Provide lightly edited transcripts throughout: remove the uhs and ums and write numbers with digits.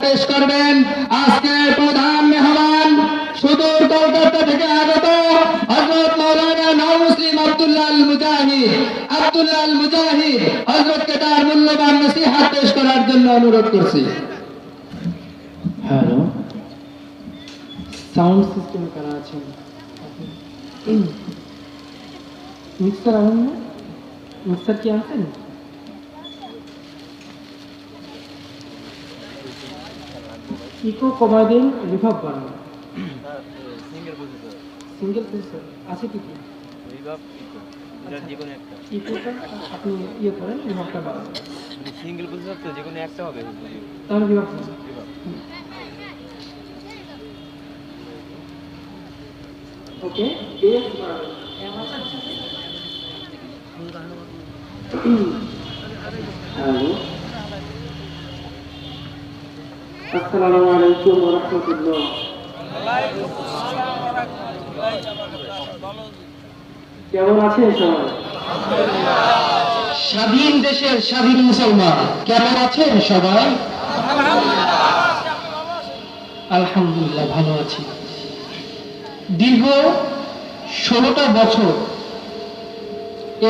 পেশ করবেন আজকের প্রধান মেহমান সুদূর কলকাতা থেকে আগত হযরত মাওলানা নওমুসলিম আব্দুল্লাহ আল মুজাহিদ হযরতকে তার মূল্যবান নসিহত পেশ করার জন্য অনুরোধ করছি। হ্যালো, সাউন্ড সিস্টেম করা আছে, মিক্সার আনেন না? মিক্সার কি আনছেন? ইকো কমাই দিন, রিভার্ব বাড়ান। সিঙ্গেল প্রসেসর আছে কি কি? ইকোটা আপনি ইয়ে করেন, রিভার্বটা বাড়ান। সিঙ্গেল প্রসেসর তো যে কোনো একটা হবে, তাহলে রিভার্ব ওকে, বেস বাড়াবেন। হ্যালো, আসসালামু আলাইকুম ওয়া রাহমাতুল্লাহ। কেমন আছেন সবাই? স্বাধীন দেশের স্বাধীন মুসলমান কেমন আছেন সবাই? আলহামদুলিল্লাহ ভালো আছি। দীর্ঘ 16টা বছর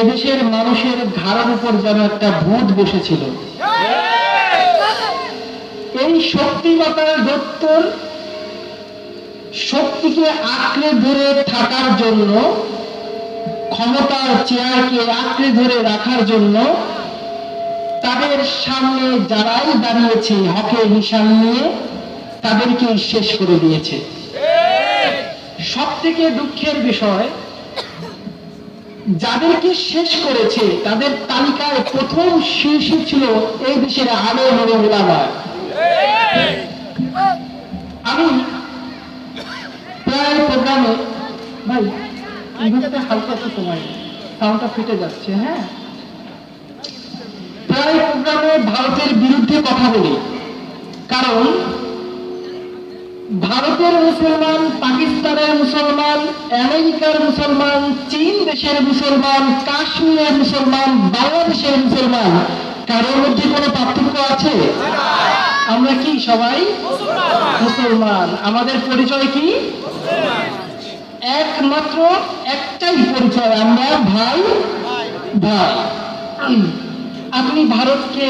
এদেশের মানুষের ঘাড়ের উপর যেন একটা ভূত বসেছিল। এই শক্তিগতার দত্তর শক্তিকে আঁকড়ে ধরে থাকার জন্য, ক্ষমতার চেয়ারকে আঁকড়ে ধরে রাখার জন্য তাদের সামনে যারাই দাঁড়িয়েছে হকের নিশান নিয়ে তাদেরকে শেষ করে দিয়েছে। সব থেকে দুঃখের বিষয়, যাদেরকে শেষ করেছে তাদের তালিকায় প্রথম শীর্ষে ছিল এই দেশের আলেম এবং উলামা। আমি প্রায় প্রোগ্রামে, ভাই ইংরেজিতে হালকা একটু সময় সাউন্ডটা ফেটে যাচ্ছে, হ্যাঁ, প্রায় প্রোগ্রামে ভারতের বিরুদ্ধে কথা বলি, কারণ ভারতের মুসলমান, পাকিস্তানের মুসলমান, আমেরিকার মুসলমান, চীন দেশের মুসলমান, কাশ্মীরের মুসলমান, বাংলাদেশের মুসলমান, কারোর মধ্যে কোনো পার্থক্য আছে? আমরা কি সবাই মুসলমান? আমাদের পরিচয় কি? একমাত্র একটাই পরিচয়, আমরা ভাই ভাই। আপনি ভারতকে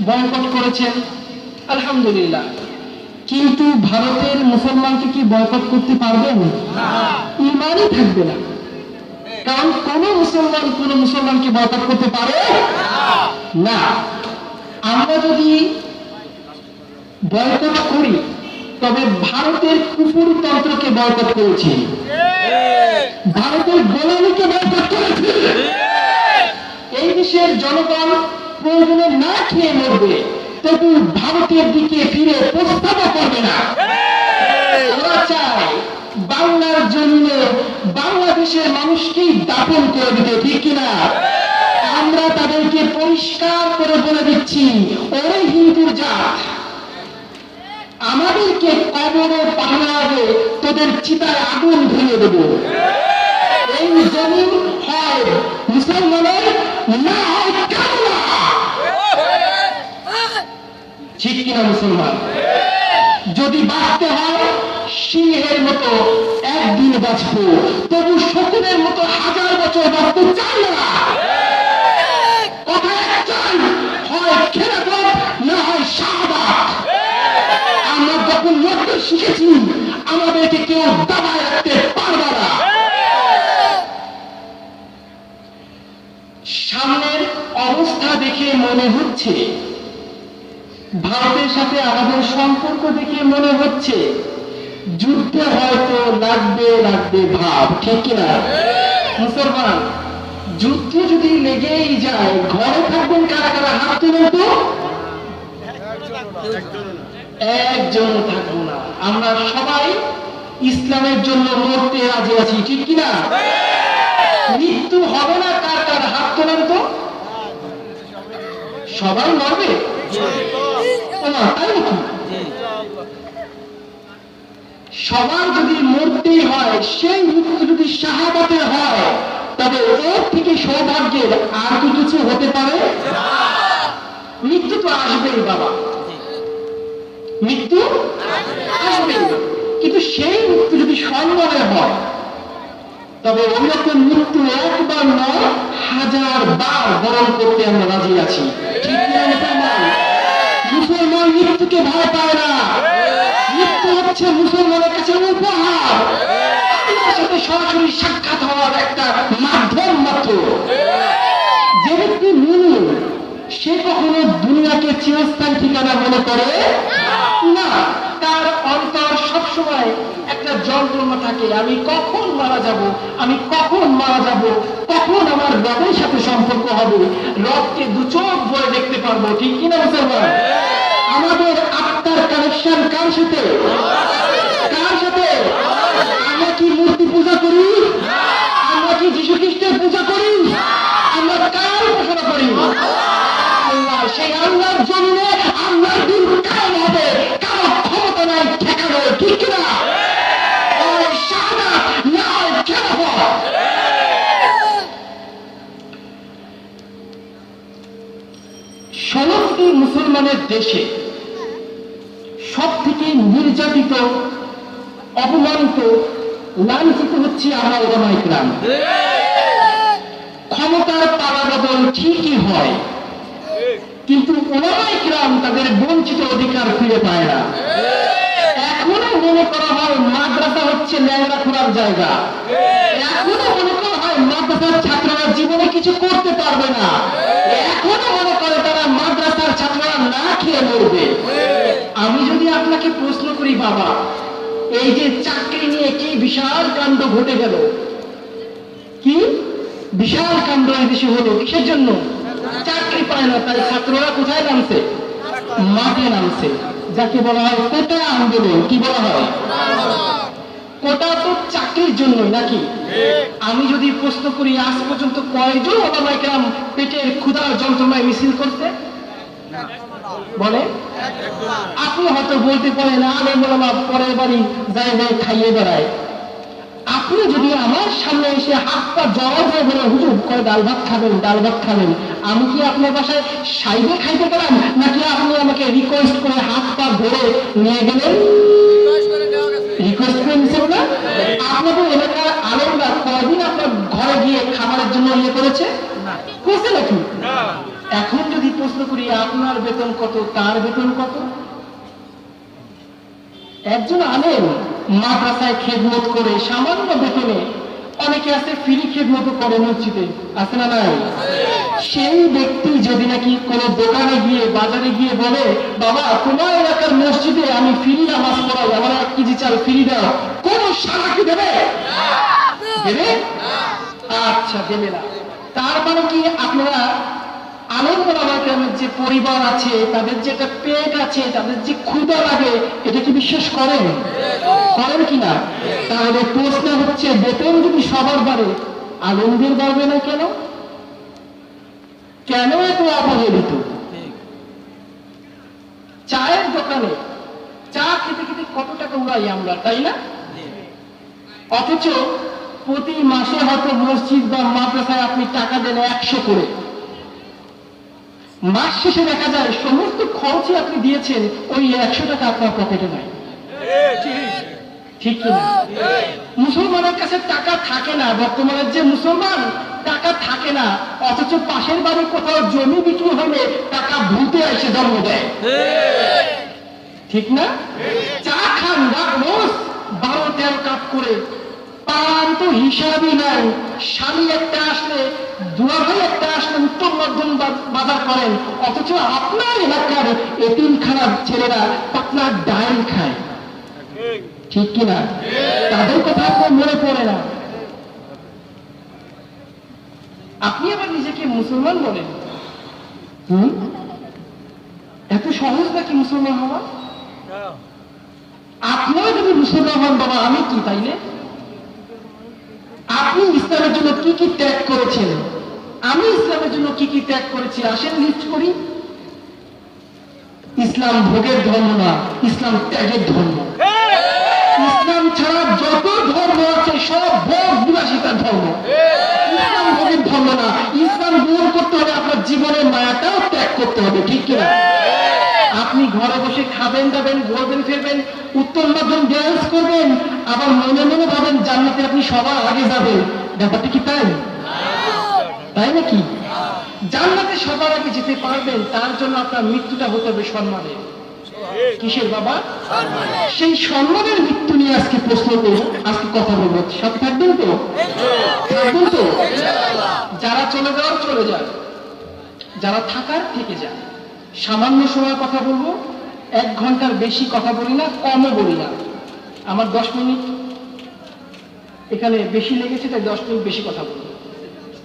বয়কট করেছেন, আলহামদুলিল্লাহ, কিন্তু ভারতের মুসলমানকে কি বয়কট করতে পারবেন? ইমানই থাকবে না, কারণ কোন মুসলমান কোন মুসলমানকে বয়কট করতে পারে না। আমরা যদি বয়কট করি তবে ভারতের কুফরতন্ত্রকে বয়কট করেছি, ভারতের গোলামীকে বয়কট করেছি। এই দেশের জনগণ প্রয়োজনে না খেয়ে মরবে, তবু ভারতের দিকে ফিরে প্রস্তাবও করবে না। ওরা চায় বাংলার জমিনে বাংলাদেশের মানুষকেই দাপন করে দিতে, ঠিক কিনা? আমরা তাদেরকে পরিষ্কার করে বলে দিচ্ছি, ওরাই হিন্দুর জাত, আমাদেরকে কবরে পাঠানোর আগে তোদের চিতায় আগুন ধরিয়ে দেব। এই জমিন হয় মুসলমানের, না হয় কামলা, ঠিক কিনা মুসলমান? যদি বাঁচতে হয় সিংহের মতো একদিন বাঁচবো, তবু শকুনের মতো 1000 বছর বাঁচতে চাই না। কথা একটাই, হয় খেলাফত না হয় শাহাদাত। আমরা যখন লড়তে শিখেছি আমাদেরকে কেউ দাবায় রাখতে পারবে না। সামনের অবস্থা দেখে মনে হচ্ছে, ভারতের সাথে আমাদের সম্পর্ক দেখে মনে হচ্ছে যুদ্ধে হয়তো লাগবে ভাব, ঠিক কিনা মুসলমান? যুদ্ধ যদি লেগেই যায়, ঘরে থাকবেন কারা কারা? হাত তুলেন তো। একজন থাকবো না, আমরা সবাই ইসলামের জন্য মরতে রাজি আছি, ঠিক কিনা? মৃত্যু হবে না কার কার? হাত তোলেন তো। সবাই মরবে? তাই নাকি? সবার যদি মরতেই হয়, সেই মৃত্যু যদি শাহাদাতের হয়, তবে ওর থেকে সৌভাগ্যের আর কি কিছু হতে পারে? মৃত্যু তো আসবেই বাবা, মৃত্যু আসবে, কিন্তু সেই মৃত্যু যদি সম্মানে হয়, তবে ওইরকম মৃত্যু একবার নয় 1000 বার বরণ করতে আমরা রাজি আছি। ঠিক না মুসলমান? মুসলমান মৃত্যুকে ভয় পায় না। মৃত্যু হচ্ছে মুসলমানের কাছে উপহার, আল্লাহর সাথে সরাসরি সাক্ষাৎ হওয়ার একটা মাধ্যম মাত্র। যে ব্যক্তি মুমিন, সে কখনো দুনিয়াকে চিরস্থায়ী ঠিকানা মনে করে না। তার অন্তর সবসময় একটা যন্ত্রণা থাকে, আমি কখন মারা যাব, আমি কখন মারা যাব, কখন আমার রবের সাথে সম্পর্ক হবে, রবকে দু চোখ ভরে দেখতে পারবো। ঠিক কিনা মুসলমান? আমাদের আত্মার কানেকশন কার সাথে? কার সাথে? আমরা কি মূর্তি পূজা করি? আমরা কি যীশু খ্রিস্টের পূজা করি? আমরা কার উপাসনা করি? আল্লাহ। সেই আল্লাহর জন্য আল্লাহর দিন কায়েম হবে, কারো ক্ষমতা নাই ঠেকানো। ঠিক কিনা? ওই শাহাদাত নয় খেলাফত। ষোলোটি মুসলমানের দেশে সব থেকে নির্যাতিত, অপমানিত, লাঞ্ছিত হচ্ছে আমরা ওলামায়ে কেরাম। ক্ষমতার পালাবদল ঠিকই হয়, কিন্তু ওলামায়ে কেরাম তাদের বঞ্চিত অধিকার ফিরে পায় না। এখনো মনে করা হয় মাদ্রাসা হচ্ছে ল্যাংড়া খোলার জায়গা। এখনো মনে করা হয় মাদ্রাসার ছাত্ররা জীবনে কিছু করতে পারবে না। এখনো মনে করে তারা মাদ্রাসার ছাত্ররা না খেয়ে মরবে। আমি যদি আপনাকে প্রশ্ন করি, বাবা, এই যে চাকরি নিয়ে কি বিশাল কাণ্ড ঘটে গেল, কি বিশাল কাণ্ড এই দেশে হলো, কিসের জন্য? চাকরি পায় না, তাই ছাত্ররা কোথায় নামছে? মাঠে নামছে। যাকে বলা হয় কোটা আন্দোলন। কি বলা হয়? কোটা তো চাকরির জন্যই নাকি? আমি যদি প্রশ্ন করি, আজ পর্যন্ত কয়জন ওলামায়ে কেরাম পেটের ক্ষুধার যন্ত্রণায় মিছিল করতে বলে? আপনি হয়তো বলতে পারেন আলেম ওলামা পরের বাড়ি যায় যায় খাইয়ে বেড়ায়। আপনি যদি আমার সামনে এসে হাত পা জড়া দিয়ে বলে, হুজুর করে ডাল ভাত খাবেন, ডাল ভাত খাবেন, আমি কি আপনার বাসায় সাইডে খাইতে গেলাম, নাকি আপনি আমাকে রিকোয়েস্ট করে হাত পা ধরে নিয়ে গেলেন? রিকোয়েস্ট করে নিছেন না? আপনাদের এলাকার আলেমরা কয়দিন আপনার ঘরে গিয়ে খাবারের জন্য ইয়ে করেছে? করছে নাকি? এখন যদি প্রশ্ন করি, আপনার বেতন কত, তার বেতন কত? একজন আলেম মাদ্রাসায় খেদমত করে সামান্য বেতনে, অনেকে আছে ফ্রি খেদমত করে মসজিদে, আছে না নাই? সেই ব্যক্তি যদি নাকি কোনো দোকানে গিয়ে, বাজারে গিয়ে বলে, বাবা তোমার এলাকার মসজিদে আমি ফ্রি নামাজ পড়াই, আমার 1 কেজি চাল ফ্রি দাও, কোন সারা কি দেবে? দেবে? আচ্ছা, দেবে না। তার মানে কি আপনারা আলেম ওলামায়ে কেরামের যে পরিবার আছে, তাদের যে একটা পেট আছে, তাদের যে ক্ষুধা লাগে, এটা কি বিশ্বাস করেন? করেন কিনা? তাহলে প্রশ্ন হচ্ছে, বেতন যদি সবার বাড়ে, আলেমদের বাড়বে না কেন? কেন এত অবহেলিত? চায়ের দোকানে চা খেতে খেতে কত টাকা উড়াই আমরা, তাই না? অথচ প্রতি মাসে হয়তো মসজিদ বা মাদ্রাসায় আপনি টাকা দেন 100 করে, মাস শেষে দেখা যায় সমস্ত খরচে আপনি দিয়েছেন, ওই 100 টাকা আপনার পকেটে নাই। ঠিক কিনা? মুসলমানের কাছে টাকা থাকে না, বর্তমানের যে মুসলমান, টাকা থাকে না, অথচ পাশের বাড়ি কোথাও জমি বিক্রি হলে টাকা ভূতে এসে জন্ম দেয়। ঠিক না? চা খান রোজ 12-13 কাপ করে, পান তো হিসাবই নাই। স্বামী একটা আসলে, দুলাভাই একটা আসলে উত্তম মধ্যম বাজার করেন, অথচ আপনার এলাকার এতিমখানার ছেলেরা আপনার ডাল খায়। ঠিক কিনা? তাদের কথা আপনার মনে পড়ে না। আপনি আবার নিজেকে মুসলমান বলেন। এত সহজ নাকি মুসলমান হওয়া? আপনিও যদি মুসলমান হন, বাবা আমি কি তাইলে? আপনি ইসলামের জন্য কি কি ত্যাগ করেছেন, আমি ইসলামের জন্য কি কি ত্যাগ করেছি, আসেন লিস্ট করি। ইসলাম ভোগের ধর্ম না, ইসলাম ত্যাগের ধর্ম। ইসলাম ছাড়া যত ধর্ম আছে সব ভোগ বিলাসিতার ধর্ম। ইসলাম ভোগের ধর্ম না। ইসলাম গ্রহণ করতে হলে আপনার জীবনের মায়াটাও ত্যাগ করতে হবে। ঠিক কিনা? আপনি ঘরে বসে খাবেন দাবেন ঘুরবেন ফিরবেন উত্তম মাধ্যম ড্যান্স করবেন আবার মনে মনে ভাবেন জান্নাতে আপনি সবার আগে যাবেন ব্যাপারটা কি তাই তাই নাকি জান্নাতে সবার আগে যেতে পারবেন তার জন্য আপনার মৃত্যুটা হতে হবে সম্মানের কিসের বাবা সেই সম্মানের মৃত্যু নিয়ে আজকে প্রশ্ন করব আজকে কথা বলবো সাথে থাকবেন তো থাকবেন তো যারা চলে যাওয়ার চলে যান যারা থাকার থেকে যান সামান্য সময় কথা বলবো 1 ঘন্টার বেশি কথা বলি না কমও বলি না আমার 10 মিনিট এখানে বেশি লেগেছে তাই 10 মিনিট বেশি কথা বলবো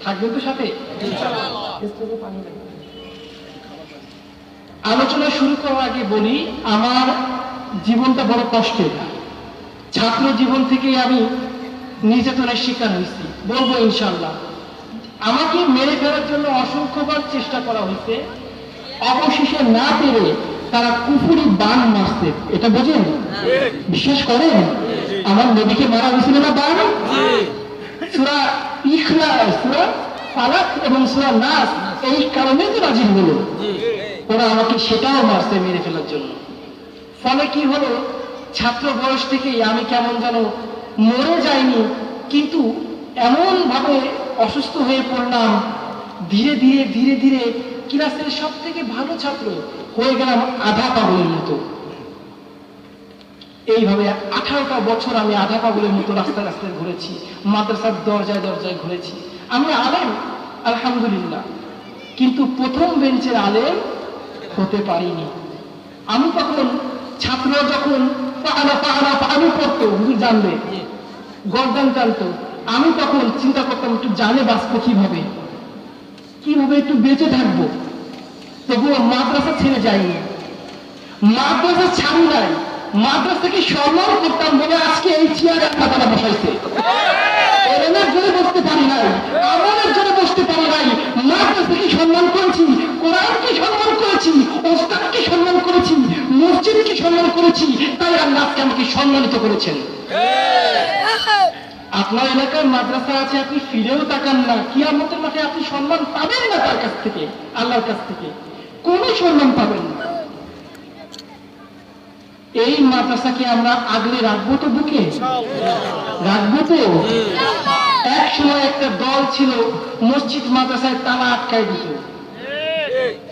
থাকবেন তো সাথে আলোচনা শুরু করার আগে বলি আমার জীবনটা বড় কষ্টের ছাত্র জীবন থেকে আমি নির্যাতনের শিকার হয়েছি বলবো ইনশাল্লাহ আমাকে মেরে ফেলার জন্য অসংখ্যবার চেষ্টা করা হয়েছে অবশেষে না পেরে তারা কুফুরি বান মারছে এটা বোঝেন বিশ্বাস করেন আমার নবীকে মারা হয়েছিল না বান সূরা ইখলাস সূরা ফালাক এবং সূরা নাস এই কারণে তো নাজিল হলো ওরা আমাকে সেটাও মারছে মেরে ফেলার জন্য ফলে কি হলো ছাত্র বয়স থেকেই আমি কেমন যেন মরে যাইনি কিন্তু এমন ভাবে অসুস্থ হয়ে পড়লাম ধীরে ধীরে ধীরে ধীরে ক্লাসের সব থেকে ভালো ছাত্র হয়ে গেলাম আধা পাগলের মতো এইভাবে 18টা বছর আমি আধা পাগলের মতো রাস্তায় রাস্তায় ঘুরেছি মাদ্রাসার দরজায় দরজায় ঘুরেছি আমি আলেম আলহামদুলিল্লাহ কিন্তু প্রথম বেঞ্চের আলেম হতে পারিনি আমি তখন ছাত্র যখন পাহাড়া পড়তো হুজুর জানবে গর্দান টানতো আমি তখন চিন্তা করতাম একটু জানে বাঁচবো কিভাবে কিভাবে একটু বেঁচে থাকবো তবুও মাদ্রাসা ছেড়ে যাইনি মাদ্রাসা ছাড়ি নাই মাদ্রাসাকে সম্মান করতাম বলে আজকে এই চেয়ারে আপনারা বসাইছে এলেনের জন্য বসতে পারি নাই আমাদের জন্য বসতে পারি নাই মাদ্রাসাকে সম্মান করেছি কোরআনকে সম্মান করেছি ওস্তাদকে সম্মান করেছি মসজিদকে সম্মান করেছি তাই আল্লাহ আজকে আমাকে সম্মানিত করেছেন আপনার এলাকার মাদ্রাসা আছে আপনি ফিরেও তাকান না কিয়ামতের মাঠে আপনি সম্মান পাবেন না তার কাছ থেকে আল্লাহর কাছ থেকে কোনো সম্মান পাবেন না এই মাদ্রাসাকে আমরা আগলে রাখবো তো বুকে রাখবো তো এক সময় একটা দল ছিল মসজিদ মাদ্রাসায় তালা আটকায় দিত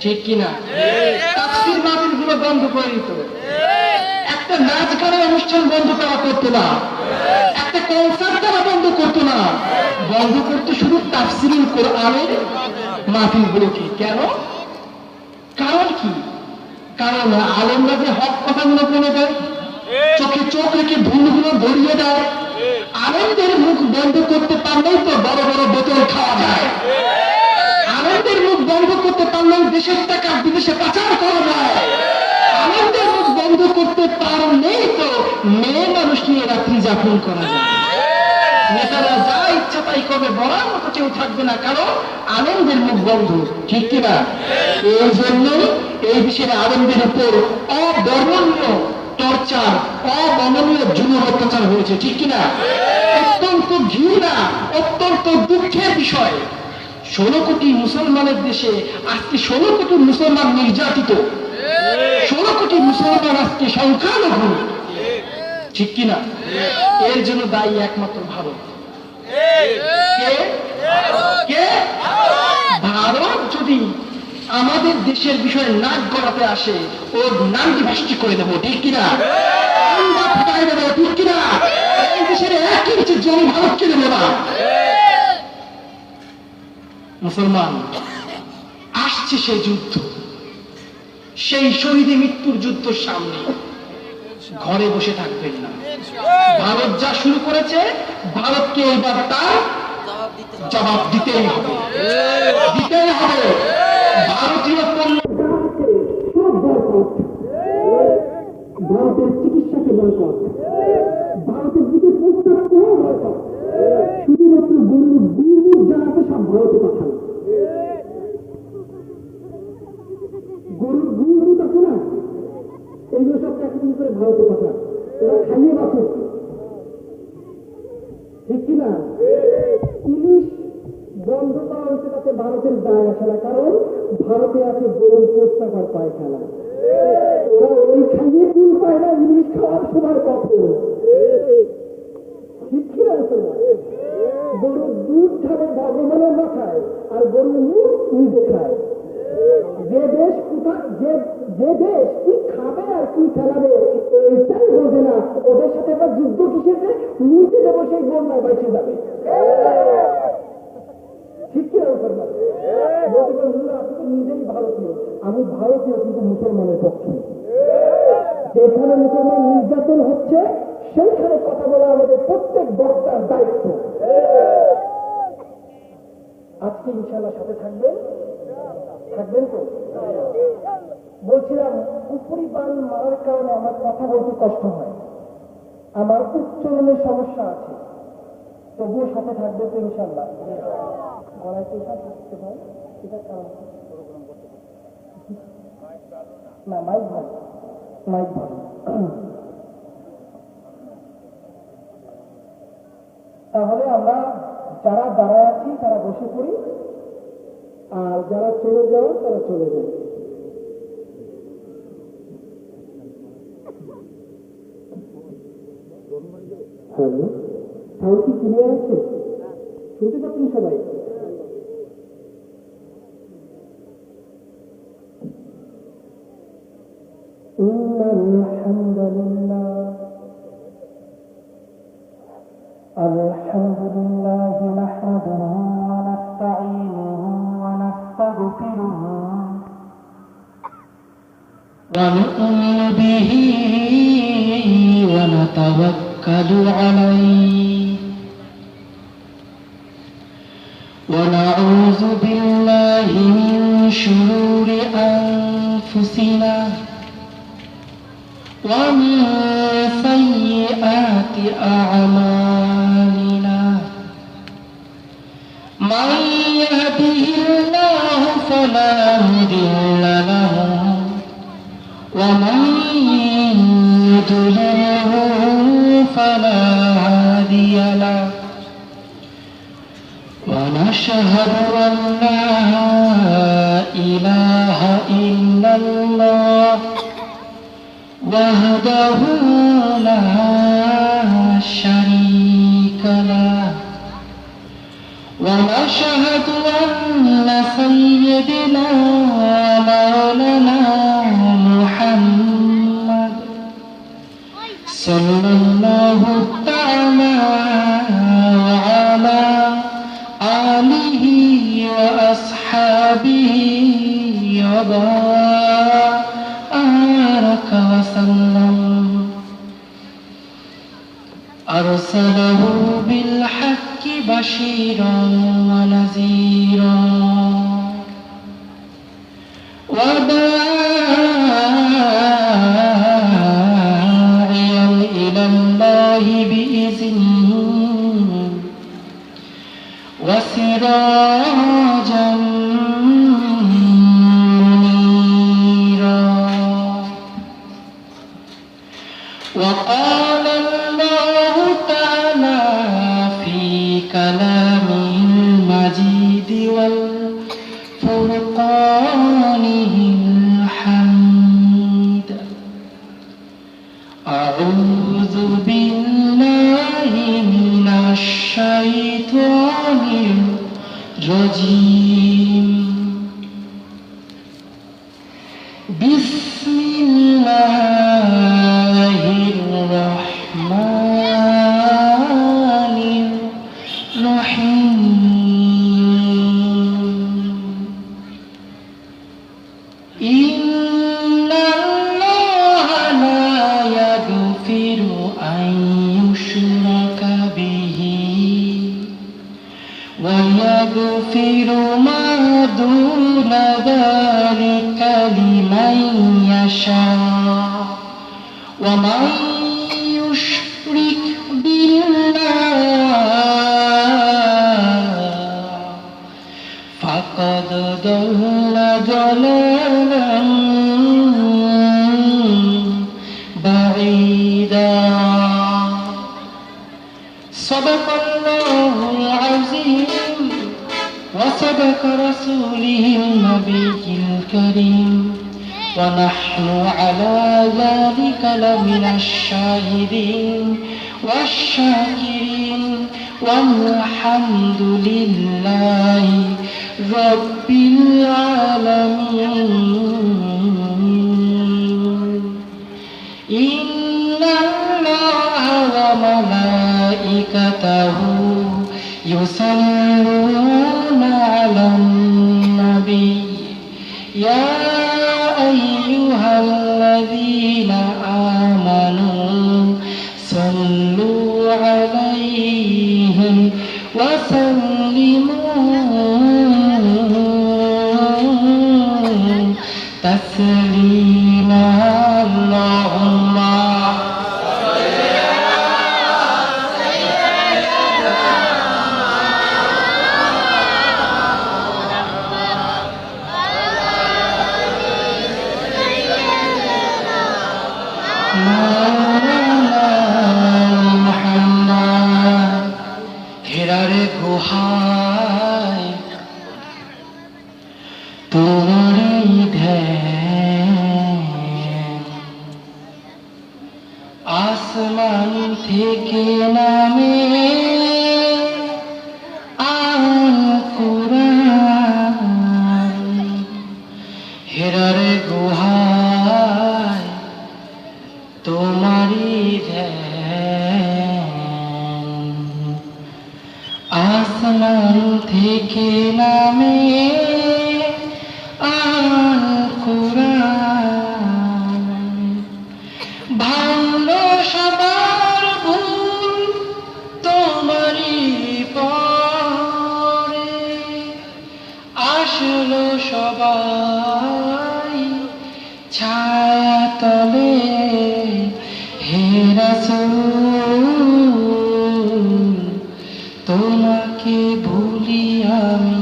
ঠিক কিনা তাফসীর মাহফিল গুলো বন্ধ করে দিত একটা নাচ গানের অনুষ্ঠান বন্ধ করা করতো না একটা কনসার্ট তারা বন্ধ করতো না বন্ধ করতো শুধু তাফসীরুল কোরআনের মাহফিল গুলোকে কেন কারণ কি কারণ আলেমরা যে হক কথাগুলো বলে দেয় চোখে চোখ রেখে ভুলগুলো ধরিয়ে দেয় আলেমদের মুখ বন্ধ করতে পারলেই তো বড় বড় বোতল খাওয়া যায় আলেমদের মুখ বন্ধ করতে পারলেই দেশের টাকা বিদেশে পাচার করা যায় আলেমদের মুখ বন্ধ করতে পারলেই তো মেয়ে মানুষ নিয়ে রাত্রি যাপন করা যায় নেতারা যা ইচ্ছা তাই করবে বলার মতো কেউ থাকবে না কারণ আলেমদের মুখ বন্ধ ঠিক কিনা এই জন্য এই বিষয়ে আলেমদের উপর অবর্ণনীয় টর্চার অবর্ণনীয় জুলুম অত্যাচার হয়েছে ঠিক কিনা অত্যন্ত ঘৃণা অত্যন্ত দুঃখের বিষয় 16 কোটি মুসলমানের দেশে আজকে 16 কোটি মুসলমান নির্যাতিত 16 কোটি মুসলমান আজকে সংখ্যালঘু ঠিক কিনা এর জন্য দায়ী একমাত্র ভারত কে ভারত যদি আমাদের দেশের বিষয়ে নাক গলাতে আসে ওর নামটি ভাষ্টি করে দেবো ঠিক কিনা আমরা ফাটাই দেবো ঠিক কিনা এই দেশের একই কিছু জমি ভারতকে দেবো না মুসলমান আসছে সেই যুদ্ধ সেই শহীদে মৃত্যুর যুদ্ধ সামনে ঘরে বসে থাকবেন না ভারত যা শুরু করেছে ভারতকে এবার তার জবাব দিতেই হবে ভারতীয় পণ্য ভারতের চিকিৎসাকে বয়কট ভারতের দিকে প্রস্তাব কোনো বয়কট শুধুমাত্র গরুর গুড় যা আছে সব ভারতে পাঠানো গরুর গুড় আছে না এইগুলো সব প্যাকেটিং করে ভারতে পাঠান ওরা খাইয়ে বাঁচুক ঠিক কিনা ইলিশ বন্ধ করা হয়েছে তাতে ভারতের দায় আসে না কারণ ভারতে আছে গরুর প্রস্তাব আর পায়খানা ওরা ওই খাইয়ে ফুল পায় না ইলিশ খাওয়ার সময় কখন শিক্ষিত গরুর দুধ খাবে ভগবানের মাথায় আর গরুর মুখ নিজে খায় যে দেশ কোথায় যে দেশ কি খাবে আর কি খেলাবে এইটাই বোঝে না ওদের সাথে আবার যুদ্ধ কিসেছে নিজে দেবো সেই বন্যায় বেঁচে যাবে ঠিক কি আপনি তো নিজেই ভারতীয় আমি ভারতীয় কিন্তু মুসলমানের পক্ষে যেখানে মুসলমান নির্যাতন হচ্ছে সেইখানে কথা বলা আমাদের প্রত্যেক বক্তার দায়িত্ব আজকে ইনশাআল্লাহ সাথে থাকবেন তো বলছিলাম উপরি বান মারার কারণে আমার কথা বলতে কষ্ট হয় আমার উচ্চারণের সমস্যা আছে তবুও সাথে থাকবে তো ইনশাআল্লাহ না মাইক ভালো তাহলে আমরা যারা দাঁড়ায় আছি তারা বসে পড়ি আর যারা চলে যাও তারা চলে যায় হ্যালো সাউন্ড কি ক্লিয়ার আছে শুনতে পাচ্ছেন সবাই الحمد لله نحمده ونستعينه ونستغفره ونؤمن به ونتوكل عليه ونعوذ بالله من شرور أنفسنا ومن سيئات أعمالنا من يهده الله فلا مضل له ومن يضلله فلا هادي له ونشهد أن لا إله إلا الله وحده لا شريك له ونشهد أن سيدنا مولانا محمد صلى الله تعالى وعلى آله وأصحابه وبارك وسلم أرسله بالحق بشيرا ونذيرا وداعيا إلى الله بإذنه وسراجا منيرا وقال الله تعالى في كلامه المجيد والفرقانه الحميد أعوذ بالله من الشيطان الرجيم بسم الله الرحمن الرحيم إن الله لا يغفر أن يشرك به ويغفر ما دون ذلك لمن يشاء ومن يشرك بالله فقد ضل ضلالا بعيدا صدق الله العظيم وصدق رسوله النبي الكريم ونحن على ذلك لمن الشاهدين والشاكرين والحمد لله رب العالمين إن الله وملائكته يصلون على النبي يا أيها الذين آمنوا صلوا عليه وسلموا تسليما اللهم হেরারে গুহায় তোমারই ধ্যান আসমান থেকে নামে আল কুরআন হেরারে গুহায় তোমারই ধ্যান আসমান থেকে নামে আল কুরআন ভালো সবার ভুল তোমারই পরে আসলো সবাই ছায়া তলে হে রাসূল তোমাকে ভুলি আমি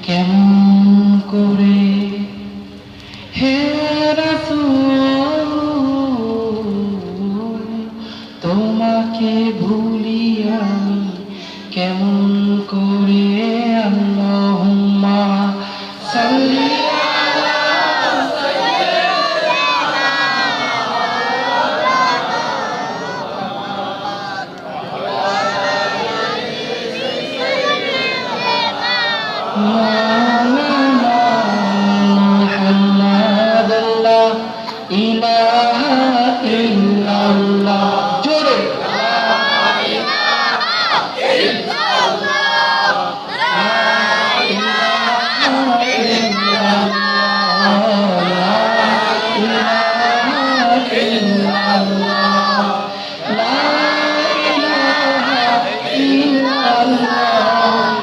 কেমন করে হে রাসূল তোমাকে ভুলি আমি কেমন করে আল্লাহুম্মা সাল্লি محمد لا إله إلا الله جوري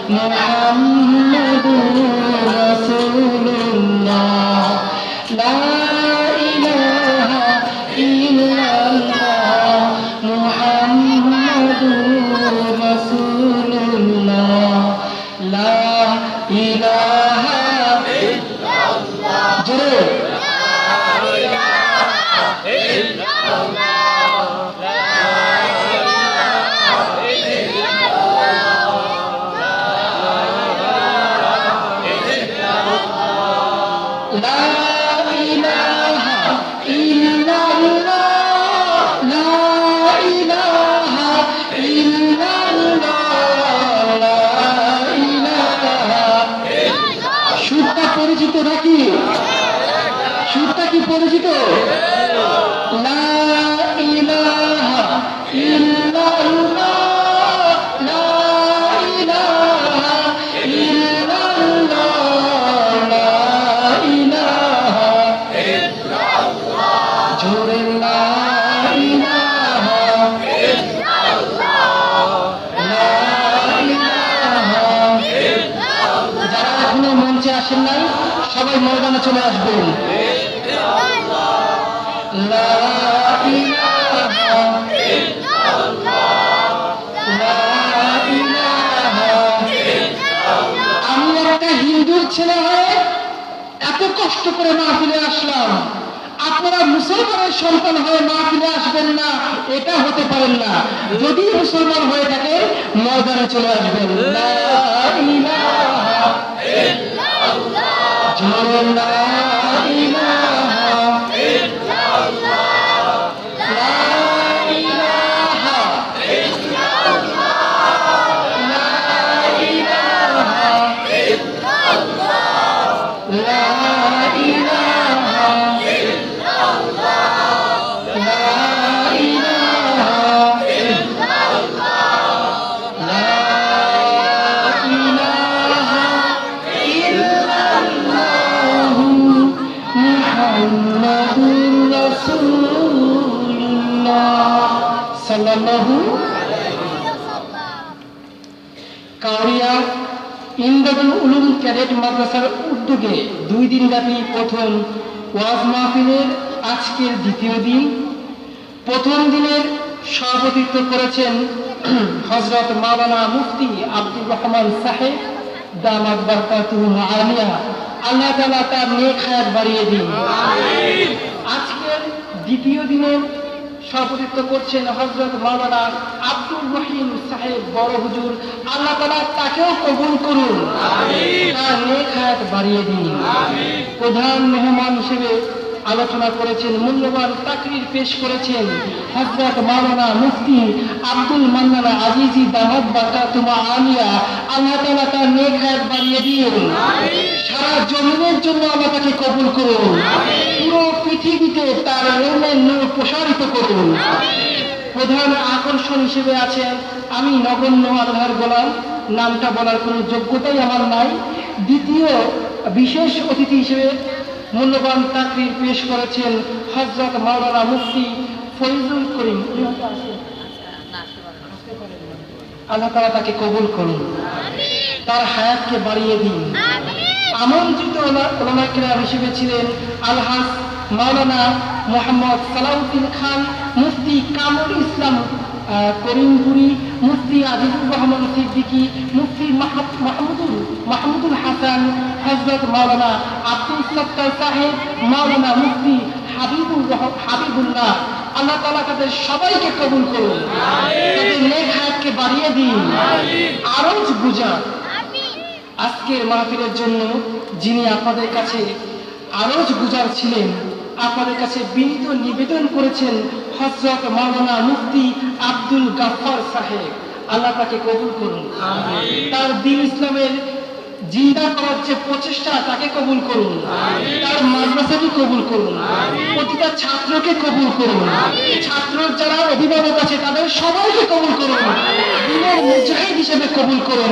محمد رسول الله لا إله إلا الله محمد رسول الله لا إله إلا الله جرو لا إله إلا الله لا إله إلا الله لا إله সুরটা পরিচিত নাকি সুরটা কি পরিচিত লা ইলাহা ইল্লাল্লাহ লা ইলাহা ইল্লাল্লাহ লা ইলাহা ইল্লাল্লাহ জোরে লা ইলাহা ইল্লাল্লাহ লা ইলাহা ইল্লাল্লাহ যারা এখনো মঞ্চে আসেন নাই সবাই ময়দানে চলে আসবেন লা ইলাহা ইল্লাল্লাহ লা ইলাহা ইল্লাল্লাহ আমি একটা হিন্দুর ছেলে হয়ে এত কষ্ট করে মাহফিলে আসলাম আপনারা মুসলমানের সন্তান হয়ে মাহফিলে আসবেন না এটা হতে পারেন না যদি মুসলমান হয়ে থাকে ময়দানে চলে আসবেন লা ইলাহা ইল্লাল্লাহ লা ইলাহা মুহাম্মাদুর রাসূলুল্লাহ সাল্লাল্লাহু কাউরিয়া ইমদাদুল উলুম ক্যাডেট মাদ্রাসার উদ্যোগে 2 দিনব্যাপী প্রথম ওয়াজ মাহফিলের আজকের দ্বিতীয় দিন। প্রথম দিনের সভাপতিত্ব করেছেন হযরত মাওলানা মুফতি আব্দুর রহমান সাহেব দামাত বারকাতুহু আলিয়া। আল্লাহ তাআলা তার নেক হায়াত বাড়িয়ে দিন। আমিন। আজকের দ্বিতীয় দিনের সভাপতিত্ব করছেন হযরত মাওলানা আব্দুর রহিম সাহেব বড় হুজুর। আল্লাহ তাআলা তাকেও কবুল করুন। আমিন। তার নেক হায়াত বাড়িয়ে দিন। আমিন। প্রধান মেহমান হিসেবে আলোচনা করেছেন, মূল্যবান তাকরীর পেশ করেছেন হযরত মাওলানা মুফতি আব্দুল মান্নান আজিজি দামাত বারকাতুহু আলিয়া। আল্লাহ তাআলা তার নেক হায়াত বাড়িয়ে দিন। আমিন। সারা জমিনের জন্য আল্লাহ তাকে কবুল করুন। আমিন। পুরো পৃথিবীতে তার রৌনের নূর প্রসারিত করুন। আমিন। প্রধান আকর্ষণ হিসেবে আছেন, আমি নগণ্য আল্লাহর গোলাম, নামটা বলার কোনো যোগ্যতাই আমার নাই। দ্বিতীয় বিশেষ অতিথি হিসেবে মূল্যবান তাকরীর পেশ করেছেন হযরত মাওলানা মুফতি ফয়জুল করিম। আল্লাহ তাআলা তাকে কবুল করুন। তার হায়াতকে বাড়িয়ে দিন। আমন্ত্রিত উলামা কিরাম হিসেবে ছিলেন আলহাজ মাওলানা মোহাম্মদ সালাউদ্দিন খান, মুফতি কামরুল ইসলাম করিমপুরি, মুফতি আজিজুর রহমান সিদ্দিকী, মুফতি মাহমুদুল হাসান, হযরত মাওলানা আব্দুল সত্তার সাহেব, মাওলানা মুফতি হাবিবুল্লাহ। আল্লাহ তাআলা তাদের সবাইকে কবুল করুন। তাদের নেক হায়াতকে বাড়িয়ে দিন। আরজ গুজার আজকের মাহফিলের জন্য যিনি আপনাদের কাছে আরজ গুজার ছিলেন, আপনাদের কাছে বিনীত নিবেদন করেছেন হযরত মাওলানা মুফতি আব্দুল গাফফার সাহেব। আল্লাহ তাকে কবুল করুন। তার দ্বীন ইসলামের জিন্দা করার যে প্রচেষ্টা, তাকে কবুল করুন। তার মাদ্রাসাকে কবুল করুন। প্রতিটা ছাত্রকে কবুল করুন। ছাত্রর যারা অভিভাবক আছে তাদের সবাইকে কবুল করুন। দ্বীনের মুজাহিদ হিসেবে কবুল করুন।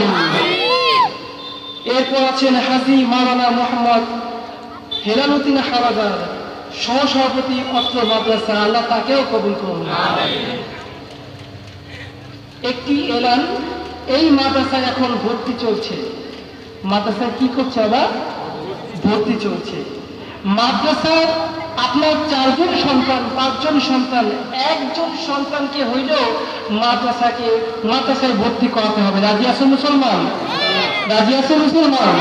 এরপর আছেন হাজী মাওলানা মোহাম্মদ হেলালুদ্দিন হাওলাদার, সহসভাপতি অত্র মাদ্রাসা। আল্লাহ তাকেও কবুল করুন। একটি এলান, এই মাদ্রাসায় এখন ভর্তি চলছে। মাদ্রাসায় কি করছে? আবার ভর্তি চলছে। মাদ্রাসার আপনার 4 জন সন্তান, 5 জন সন্তান, 1 জন সন্তানকে হইলেও মাদ্রাসায় ভর্তি করাতে হবে। রাজি আছেন মুসলমান? রাজি আছেন মুসলমান?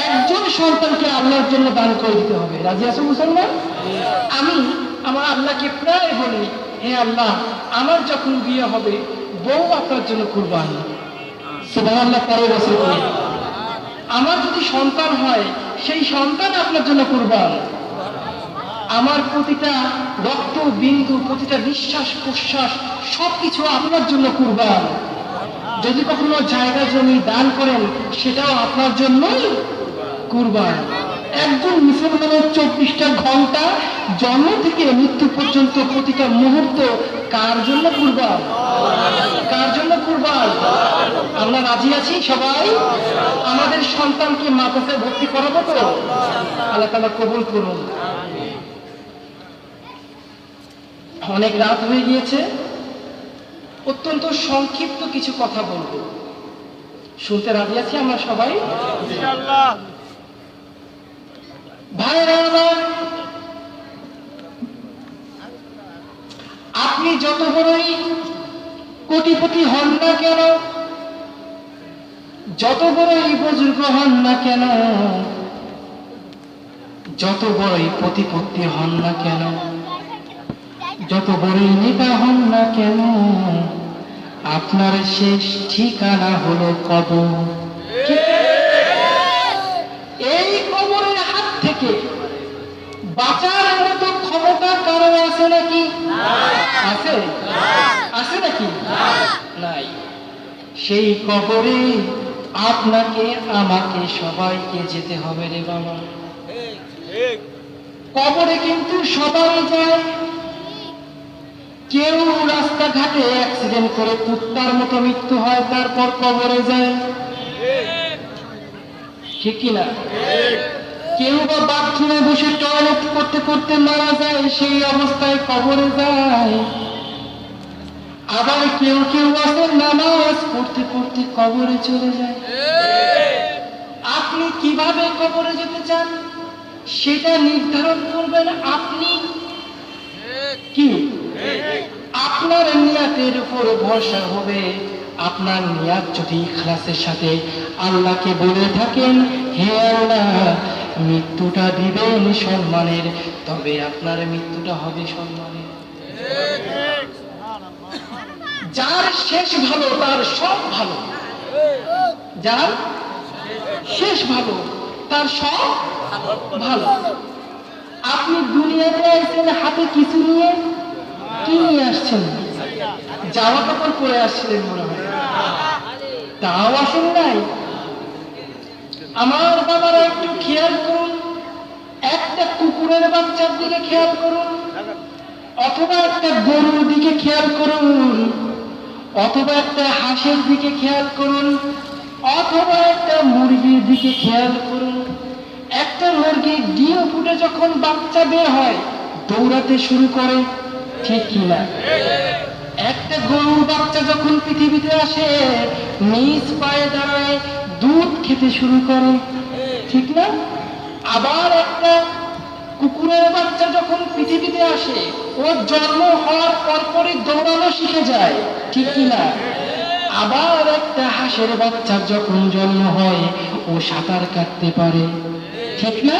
1 জন সন্তানকে আল্লাহর জন্য দান করে দিতে হবে। রাজি আছেন মুসলমান? আমি আমার আল্লাহকে প্রায় বলি, হে আল্লাহ, আমার যখন বিয়ে হবে বউ আপনার জন্য কুরবান। সুবহানাল্লাহ, 13 বছর করে। আমার যদি সন্তান হয় সেই সন্তান আপনার জন্য কুরবান। আমার প্রতিটা রক্ত বিন্দু, প্রতিটা নিঃশ্বাস প্রশ্বাস সবকিছু আপনার জন্য কুরবান। যদি কখনো জায়গা জমি দান করেন সেটাও আপনার জন্যই কুরবান। একজন মুসলমানের 24টা ঘন্টা জন্ম থেকে মৃত্যু পর্যন্ত প্রতিটা মুহূর্ত কার জন্য কুরবান? কার জন্য কুরবান? আমরা রাজি আছি সবাই? আমাদের সন্তানকে মাদ্রাসায় ভর্তি করাবো তো? আল্লাহ তাআলা কবুল করুন। অনেক রাত হয়ে গিয়েছে, অত্যন্ত সংক্ষিপ্ত কিছু কথা বলবো। শুনতে রাজি আছি আমরা সবাই? ইনশাআল্লাহ। ভাইরা আমার, আপনি যত বড়ই কোটিপতি হন না কেন, যত বড়ই বুজুর্গ হন না কেন, যত বড়ই প্রতিপত্তি হন না কেন, যত বড়ই নেতা হন না কেন, আপনার শেষ ঠিকানা হলো কবর। এই কবরের হাত থেকে বাঁচার মতো ক্ষমতা কারো আছে নাকি? আছে? আছে নাকি? নাই। সেই কবরে আপনাকে আমাকে সবাইকে যেতে হবে রে বাবা। কবরে কিন্তু সবাই যায়। কেউ রাস্তাঘাটে অ্যাক্সিডেন্ট করে কুত্তার মতো মৃত্যু হয়, তারপর কবরে যায়। ঠিক কিনা? কেউ বা বাথরুমে বসে টয়লেট করতে করতে মারা যায়, সেই অবস্থায় কবরে যায়। আবার কেউ কেউ আছে নামাজ পড়তে পড়তে কবরে চলে যায়। আপনি কিভাবে কবরে যেতে চান সেটা নির্ধারণ করবেন আপনি। কি আপনার নিয়াতের উপর ভরসা হবে। আপনার নিয়াত যদি ইখলাসের সাথে আল্লাহকে বলে থাকেন, হে আল্লাহ মৃত্যুটা দিবেন সম্মানের, তবে আপনার মৃত্যুটা হবে সম্মানের। যার শেষ ভালো তার সব ভালো, যার শেষ ভালো তার সব ভালো। আপনি দুনিয়াতে আসছেন হাতে কিছু নিয়ে, কি নিয়ে আসছেন? জামা কাপড় পরে আসছিলেন মনে হয়, তাও আসেন নাই। আমার বাবারা একটু খেয়াল করুন, একটা কুকুরের বাচ্চার দিকে খেয়াল করুন, অথবা একটা গরুর দিকে খেয়াল করুন, অথবা একটা হাঁসের দিকে খেয়াল করুন, অথবা একটা মুরগির দিকে খেয়াল করুন। একটা মুরগি ডিম ফুটে যখন বাচ্চা বের হয় দৌড়াতে শুরু করে, ঠিক কিনা? একটা গরুর বাচ্চা যখন পৃথিবীতে আসে নিজ পায়ে দাঁড়ায় দুধ খেতে শুরু করে, ঠিক না? আবার একটা কুকুরের বাচ্চা যখন পৃথিবীতে আসে ওর জন্ম হওয়ার পরপরই দৌড়ানো শিখে যায়, ঠিক কিনা? আবার একটা হাঁসের বাচ্চার যখন জন্ম হয় ও সাঁতার কাটতে পারে, ঠিক না?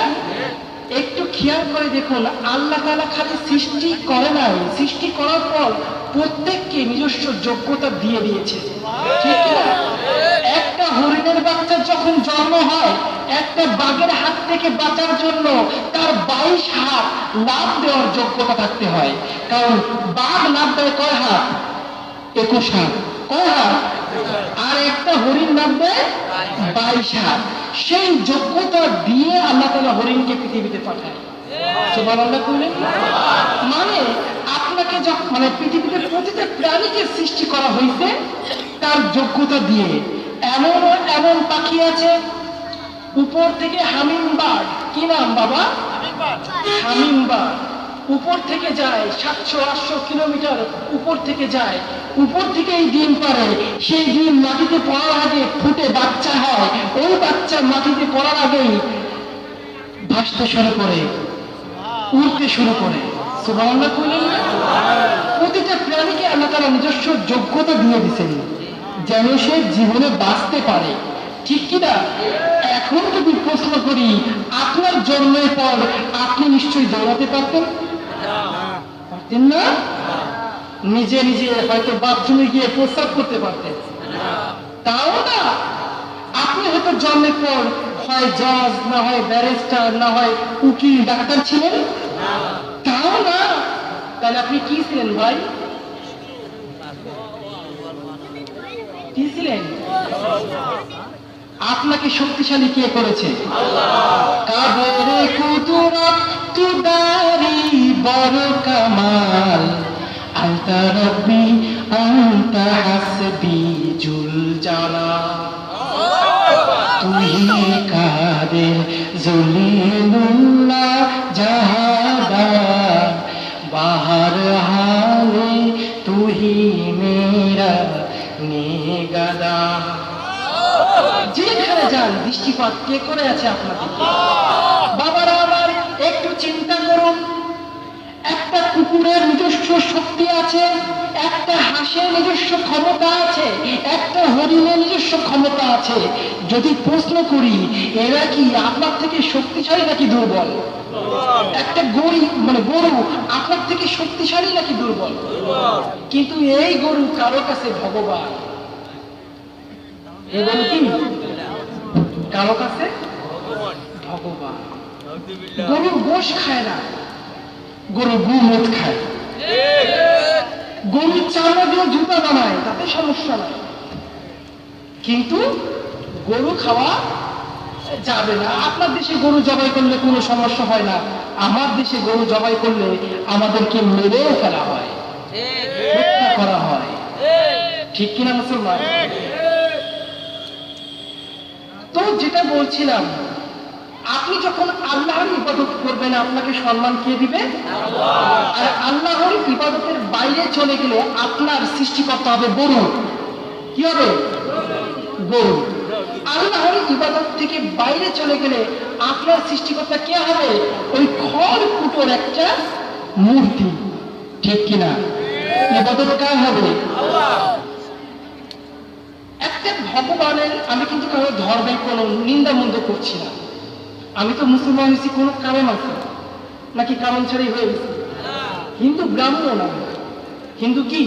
একটু খেয়াল করে দেখুন, আল্লাহ তাআলা খালি সৃষ্টি করে নাই, সৃষ্টি করার পর প্রত্যেককে নিজস্ব যোগ্যতা দিয়ে দিয়েছে, ঠিক না? একটা হরিণের বাচ্চার যখন জন্ম হয় একটা বাঘের হাত থেকে বাঁচার জন্য তার 22 হাত লাফ দেওয়ার যোগ্যতা থাকতে হয়, কারণ বাঘ লাফ দেয় কয় হাত? 21 হাত। কয় হাত? আর একটা হরিণ লাফ দেয় 22 হাত। সেই যোগ্যতা দিয়ে আল্লাহ তাআলা হরিণকে পৃথিবীতে পাঠায়। সুবহানাল্লাহ বললেন। মানে আপনাকে যখন মানে পৃথিবীতে প্রতিটা প্রাণীকে সৃষ্টি করা হয়েছে তার যোগ্যতা দিয়ে। এমন এমন পাখি আছে উপর থেকে হামিং বার্ড, কি নাম বাবা? Humming bird. উপর থেকে যায় 700-800 কিলোমিটার উপর থেকে যায়, উপর থেকেই ডিম পারে, সেই ডিম মাটিতে পড়ার আগে ফুটে বাচ্চা হয়, ওই বাচ্চা মাটিতে পড়ার আগেই ভাসতে শুরু করে, উড়তে শুরু করে। সুবহানাল্লাহ বললেন না? প্রতিটা প্রাণীকে আল্লাহ তাআলা নিজস্ব যোগ্যতা দিয়ে দিয়েছেন যেন সে জীবনে বাঁচতে পারে, ঠিক কিনা? এখন যদি প্রশ্ন করি, আপনার জন্মের পর আপনি নিশ্চয়ই দৌড়াতে পারতেন? পারতেন না? নিজে নিজে হয়তো বাথরুমে গিয়ে প্রস্রাব করতে পারতেন? তাও না। আপনি হয়তো জন্মের পর হয় জজ, না হয় ব্যারিস্টার, না হয় উকিল, ডাক্তার ছিলেন? তাও না। তাহলে আপনি কি ছিলেন ভাই? কি ছিলেন? আপনাকে শক্তিশালী কে করেছে? কাবরে কুদরত তুদারি বড় কামাল, আনতা রব্বি আনতা হাসবি জুল জালাল, তুই কাদের জলিলুল্লাহ জাহাদার, বাহার হালে তুই মেরা নিগাদার। যেখানে যান দৃষ্টিপাত কে করে আছে আপনাকে? বাবারা আমার একটু চিন্তা করুন, একটা কুকুরের নিজস্ব শক্তি আছে, একটা হাঁসের নিজস্ব ক্ষমতা আছে, একটা হরিণের নিজস্ব ক্ষমতা আছে। যদি প্রশ্ন করি এরা কি আপনার থেকে শক্তিশালী নাকি দুর্বল? একটা গরু আপনার থেকে শক্তিশালী নাকি দুর্বল? কিন্তু এই গরু কারো কাছে ভগবান। এই গরু কি কারো কাছে ভগবান। গরু গোশ খায় না, গরু গুমুত খায়। গরুর চামড়া দিয়ে জুতা বানায়, তাতে সমস্যা নাই, কিন্তু গরু খাওয়া যাবে না। আপনার দেশে গরু জবাই করলে কোনো সমস্যা হয় না, আমার দেশে গরু জবাই করলে আমাদেরকে মেরেও ফেলা হয়, হত্যা করা হয়, ঠিক কিনা মুসলমান? তো যেটা বলছিলাম, আপনি যখন আল্লাহর ইবাদত করবেন আপনাকে সম্মান কে দিবে? আর আল্লাহর ইবাদতের বাইরে চলে গেলে আপনার সৃষ্টিকর্তা হবে গরু। কি হবে? গরু। আল্লাহর ইবাদত থেকে বাইরে চলে গেলে আপনার সৃষ্টিকর্তা কে হবে? ওই খড় কুটোর একটা মূর্তি। ঠিক কিনা? ইবাদত কার হবে? একটা ভগবানের, আমি কিন্তু কারো ধর্মের কোনো নিন্দা মন্দ করছি না। আমি তো মুসলমান হয়েছি কোনো কারণ আছে নাকি কারণ ছাড়াই হয়ে গেছি? হিন্দু ব্রাহ্মণ আমি। হিন্দু কি?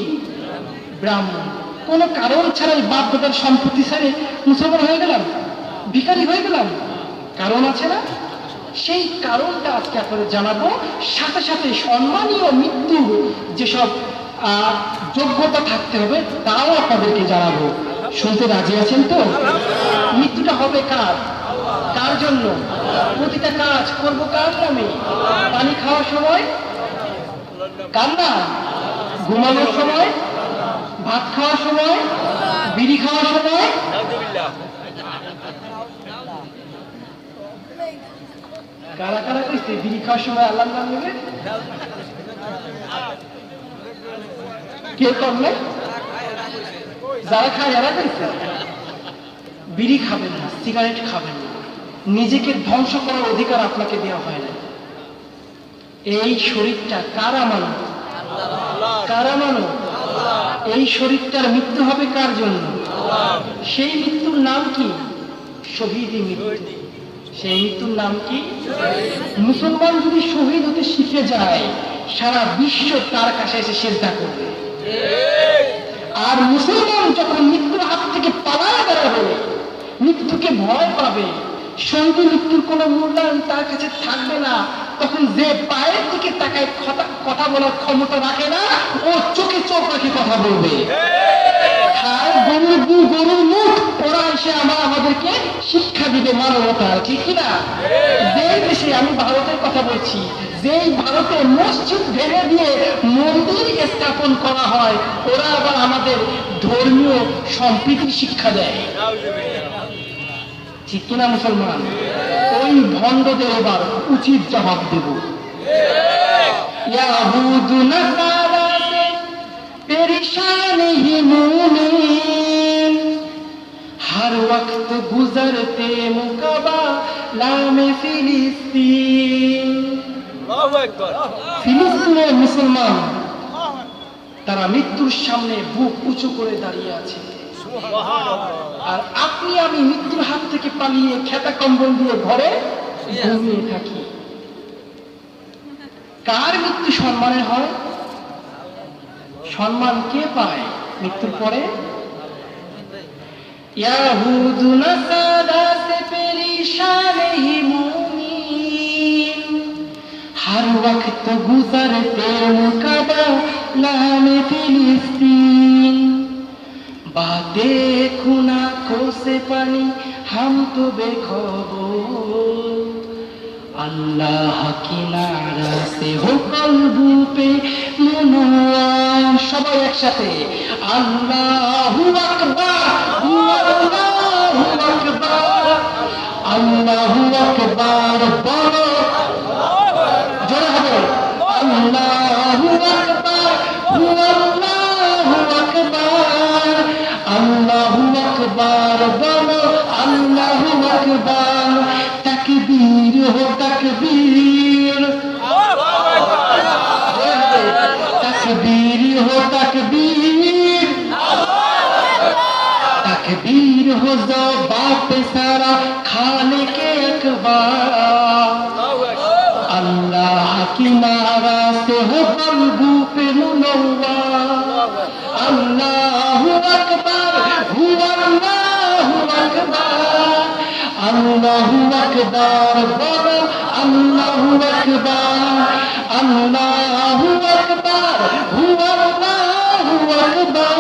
ব্রাহ্মণ। কোনো কারণ ছাড়াই বাপ দাদার সম্পত্তি ছাড়ে মুসলমান হয়ে গেলাম, ভিখারি হয়ে গেলাম? কারণ আছে না? সেই কারণটা আজকে আপনাদের জানাবো। সাথে সাথে সম্মানীয় মৃত্যু যেসব যোগ্যতা থাকতে হবে তাও আপনাদেরকে জানাবো। শুনতে রাজি আছেন তো? মৃত্যুটা হবে কার? কার জন্য? প্রতিটা কাজ করবো কার নামে? পানি খাওয়ার সময় কার নাম? ঘুমানোর সময়, ভাত খাওয়ার সময়, বিড়ি খাওয়ার সময়। কারা কারা কইছে বিড়ি খাওয়ার সময় আল্লাহর নাম নেবে? কে করলে? যারা খায় এরা কইছে। বিড়ি খাবেন না, সিগারেট খাবেন না, নিজেকে ধ্বংস করার অধিকার আপনাকে দেওয়া হয় না। এই শরীরটা কারা মানো? কারা মানো? এই শরীরটার মৃত্যু হবে কার জন্য? সেই মৃত্যুর নাম কি? শহীদ মৃত্যু। সেই মৃত্যুর নাম কি? মুসলমান যদি শহীদ হতে শিখে যায় সারা বিশ্ব তার কাছে এসে সিজদা করবে। আর মুসলমান যখন মৃত্যুর হাত থেকে পালায় বেরোবে, মৃত্যুকে ভয় পাবে, সঙ্গে মৃত্যুর কোনো মূল্যায়ন তার কাছে থাকবে না, তখন যে পায়ের দিকে তাকায় কথা বলার ক্ষমতা রাখে না, ও চোখে চোখ রেখে কথা বলবে। গরুর মুখ ওরা এসে আমাদেরকে শিক্ষা দিবে মানবতার। ঠিক কিনা? যেই দেশে, আমি ভারতের কথা বলছি, যেই ভারতে মসজিদ ভেঙে দিয়ে মন্দির স্থাপন করা হয়, ওরা আবার আমাদের ধর্মীয় সম্প্রীতির শিক্ষা দেয়। ঠিক কিনা মুসলমান? ওই ভণ্ডদের এবার উচিত জবাব দেব। ইয়াহুদ নাসারা সে পেরেশান হি মুমিন, हर वक्त गुजरते मुकाबला में फिलिस्तीन। ফিলিস্তিনের মুসলমান তারা মৃত্যুর সামনে বুক উঁচু করে দাঁড়িয়ে আছে। আর আপনি আমি মৃত্যুর হাত থেকে পালিয়ে খেতা কম্বল দিয়ে ঘরে ঘুমিয়ে থাকি। কার মৃত্যু সম্মানের হয়? সম্মান কে পায় মৃত্যুর পরে? यहूद नसारा से परेशान ही मुमीन, हर वक्त गुजरते मुकाबला में फिलिस्तीन, बातें खुना को से पानी हम तो बेखबर, अल्लाह की नारा से हो कल्बू पे मुनव्वर। সবাই একসাথে আল্লাহু আকবার, আল্লাহু আকবার, আল্লাহু আকবার বলো। জোরে হবে আল্লাহু আকবার, আল্লাহু আকবার, আল্লাহু আকবার বলো, আল্লাহু আকবার। তাকবীর হো তাকবীর, तकबीर हो तकबीर, तकबीर हो जो बाप सारा खाने के अखबार, अल्लाह की नारा से हो कल्बू पे मुनव्वर, अल्लाहु अकबर हुवा अल्लाहु अकबर, अल्लाहु अकबर बोलो, अल्लाहु अकबर, अल्लाहु अकबर हुवा अल्लाहु अकबर,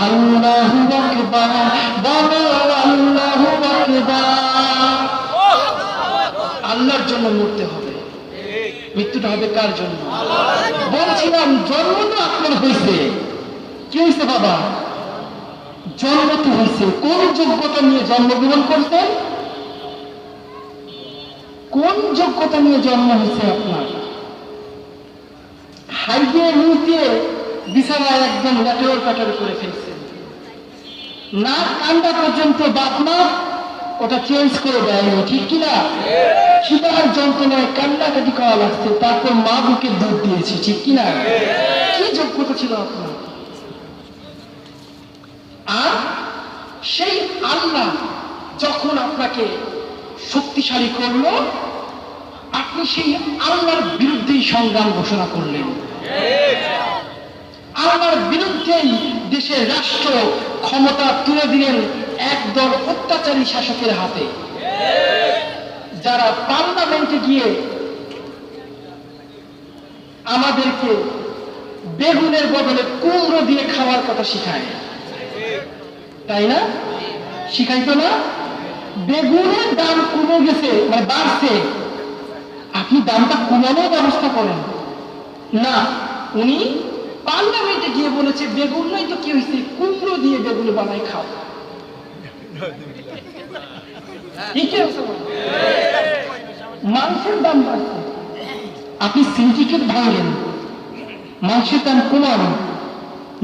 अल्लाहु अकबर बोलो, अल्लाहु अकबर। আল্লাহর জন্য মরতে হবে। মৃত্যুটা হবে কার জন্য? বলছিলাম জন্ম তো আপনার হয়েছে। কি হয়েছে বাবা? জন্ম তো হয়েছে। কোন যোগ্যতা নিয়ে জন্মগ্রহণ করছেন? কোন যোগ্যতা নিয়ে জন্ম হয়েছে আপনার? হাইগে মুইতে বিছানায় একদম ল্যাটের প্যাটার করে ফেলছেন, না কান্দা পর্যন্ত বাপ মা ওটা চেঞ্জ করে দেয়নি, ঠিক কিনা? খিদার যন্ত্রণায় কান্নাকাটি করা লাগছে, তারপর মা বুকে দুধ দিয়েছে, ঠিক কিনা? কি যোগ্যতা ছিল আপনার? আর সেই আল্লাহ যখন আপনাকে শক্তিশালী করলো, আপনি সেই আল্লাহর বিরুদ্ধেই সংগ্রাম ঘোষণা করলেন। আল্লাহর বিরুদ্ধেই দেশের রাষ্ট্র ক্ষমতা তুলে দিলেন একদল অত্যাচারী শাসকের হাতে, যারা পার্লামেন্টে গিয়ে আমাদেরকে বেগুনের বদলে কুমড়ো দিয়ে খাওয়ার কথা শিখায়, তাই না? শিখাইতো না? বেগুনের দাম কমে গেছে, মানে বাড়ছে, আপনি দামটা কমানোর ব্যবস্থা করেন না। উনি পার্লামেন্টে গিয়ে বলেছে বেগুন নাই তো কি হয়েছে, কুমড়ো দিয়ে বেগুন বানাই খাও। মাংসের দাম বাড়ছে, আপনি সিন্ডিকেট ভাঙলেন, মাংসের দাম কমানো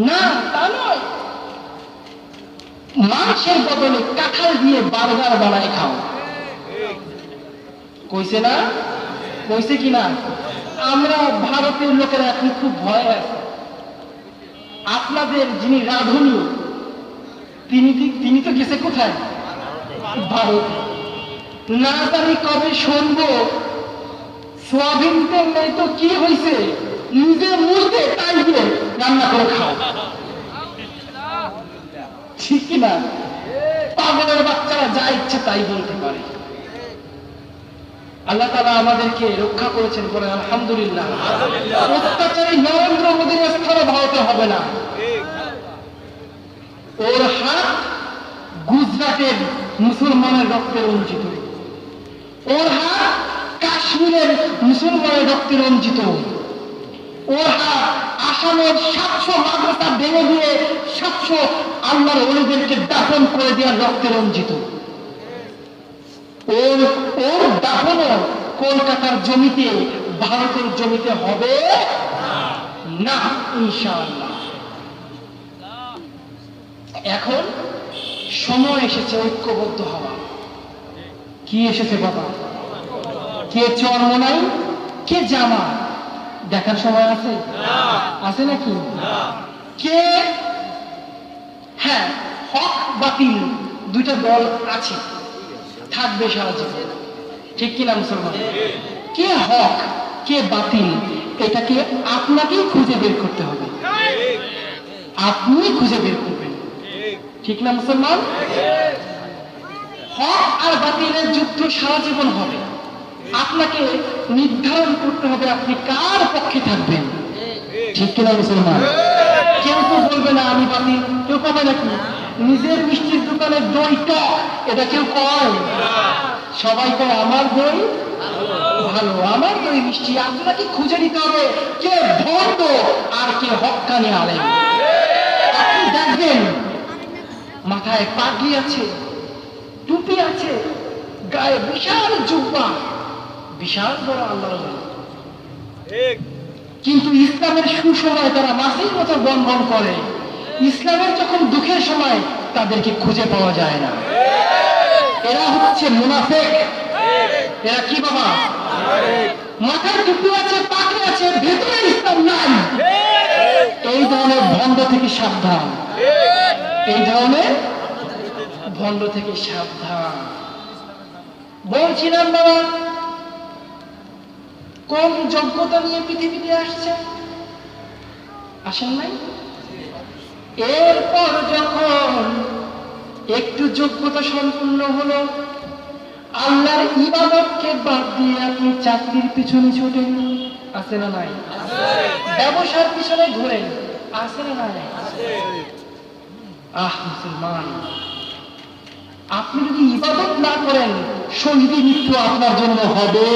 না, তা নয়, মাংসের বদলে কাঁঠাল দিয়ে বার্গার বানায় খাও। কইছে না? কইছে কিনা? আমরা ভারতের লোকেরা এখন খুব ভয় আছে। আপনাদের যিনি রাঁধুনি তিনি তো গেছে কোথায়? ভারত। না জানি কবে শুনবো সোয়াবিন তেল নেই তো কি হয়েছে, নিজে মুড়তে তাই দিয়ে রান্না করে খাও, ঠিক কিনা? পাগলের বাচ্চারা যা ইচ্ছে তাই বলতে পারে। আল্লাহ তাআলা আমাদেরকে রক্ষা করেছেন, বলে আলহামদুলিল্লাহ। অত্যাচারী নরেন্দ্র মোদীর স্থলে ভারতে হবে না। ওর হাত গুজরাটের মুসলমানের রক্তে রঞ্জিত, ওর হাত কাশ্মীরের মুসলমানের রক্তে রঞ্জিত, ওর হাত আসামের 700 মাদ্রাসা ভেঙে দিয়ে 700 আল্লাহর ওলিদেরকে দাফন করে দেওয়ার রক্তে রঞ্জিত। ওর দাফনও কলকাতার জমিতে, ভারতের জমিতে হবে না ইনশাআল্লাহ। এখন সময় এসেছে ঐক্যবদ্ধ হওয়া। কি এসেছে বাবা? কে চরমোনাই, কে জামা দেখার সময় আছে? আছে নাকি? কে, হ্যাঁ, হক বাতিল দুইটা দল আছে, থাকবে সারা জীবন, ঠিক কিনা মুসলমান? কে হক কে বাতিল এটাকে আপনাকেই খুঁজে বের করতে হবে, আপনি খুঁজে বের করবেন, ঠিক না মুসলমান? হক আর বাতিলের যুদ্ধ সারা জীবন হবে, আপনাকে নির্ধারণ করতে হবে আপনি কার পক্ষে থাকবেন, ঠিক কিনা মুসলমান? কেউ তো বলবে না আমি বাতিল, কেউ কবে নাকি নিজের মিষ্টির দোকানের দই টক, এটা কেউ কয়? সবাই কয় আমার দই ভালো, আমার দই মিষ্টি। আপনাকে খুঁজে নিতে হবে কে ভণ্ড আর কে হক্কানি আলেম। আপনি দেখবেন মাথায় পাগড়ি আছে, টুপি আছে, গায়ে বিশাল জুব্বা, বিশাল বড় আল্লাহ, কিন্তু ইসলামের সুসময় তারা মাসির মতো বন্ধন করে, ইসলামের যখন দুঃখের সময় তাদেরকে খুঁজে পাওয়া যায় না। এরা হচ্ছে মুনাফিক। এরা কি বাবা? মাথায় টুপি আছে, পাগড়ি আছে, ভেতরে ইসলাম নাই। এই ধরনের ভণ্ড থেকে সাবধান, এই ধরনের ভণ্ড থেকে সাবধান। বলছিলাম বাবা, কোন যোগ্যতা নিয়ে পৃথিবীতে আসছে? আসেন নাই? এরপর যখন একটু যোগ্যতা সম্পূর্ণ হলো, আল্লাহর ইবাদতকে বাদ দিয়ে আপনি চাকরির পিছনে ছোটেন, আছে না নাই? ব্যবসার পিছনে ঘুরেন, আছে না নাই? আহ মুসলমান, আপনি যদি ইবাদত না করেন শহীদ মৃত্যু আপনার জন্য হবে।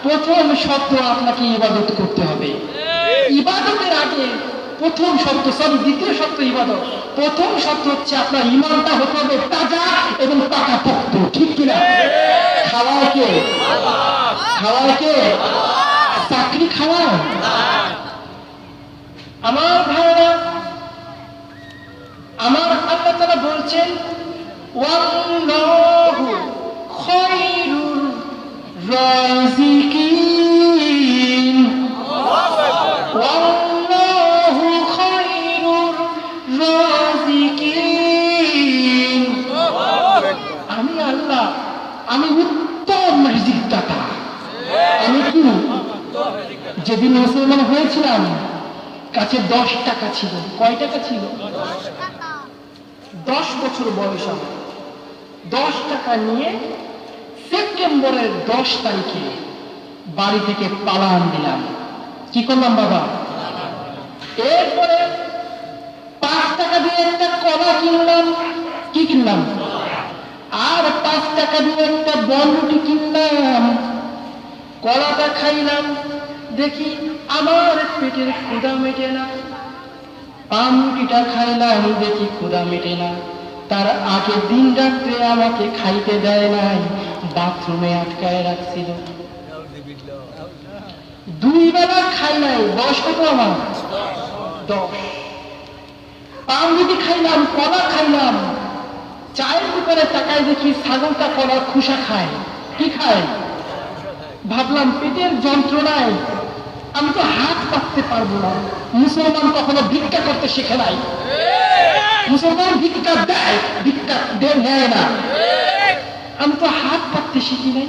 প্রথম শর্ত আপনাকে ইবাদত করতে হবে। ইবাদতের আগে প্রথম শর্ত, সরি দ্বিতীয় শর্ত ইবাদত। প্রথম শর্ত হচ্ছে আপনার ইমানটা হতে হবে তাজা এবং পাকাপোক্ত, ঠিক কিনা? খাওয়ায় কে? খাওয়ায় কে? চাকরি খাওয়ায়? আমার ভাইরা, আমার আল্লাহ তাআলা বলছেন ওয়াল্লাহু খায়রুর রাযিকিন, ওয়াল্লাহু খায়রুর রাযিকিন। আমি আল্লাহ, আমি উত্তম রিজিক দাতা। আমি কি? যেদিন মুসলমান হয়েছিলাম কাছে 10 টাকা ছিল। কয় টাকা ছিল? 10 বছর বয়স আমার। 10 টাকা নিয়ে সেপ্টেম্বরের 10 তারিখে বাড়ি থেকে পালান দিলাম। কি করলাম বাবা? এরপরে 5 টাকা দিয়ে একটা কলা কিনলাম। কি কিনলাম? আর 5 টাকা দিয়ে একটা বনরুটি কিনলাম। কলাটা খাইলাম, দেখি আমার পেটের ক্ষুধা মেটে না। পাউরুটিটা খাইলাম, দেখি ক্ষুধা মেটে না। তার আগের দিন রাত্রে আমাকে খাইতে দেয় নাই, বাথরুমে আটকায় রাখছিল। 2 বেলা খাই নাই। বয়স কত আমার? 10। পাউরুটি খাইলাম, কলা খাইলাম। চায়ের দোকানে তাকায় দেখি ছাগলটা কলার খোসা খায়। কি খায়? ভাবলাম পেটের যন্ত্রণায় আমি তো হাত পাততে পারবো না। মুসলমান কখনো ভিক্ষা করতে শেখে নাই। মুসলমান ভিক্ষা দেয়, ভিক্ষা নেয় না। আমি তো হাত পাততে শিখি নাই।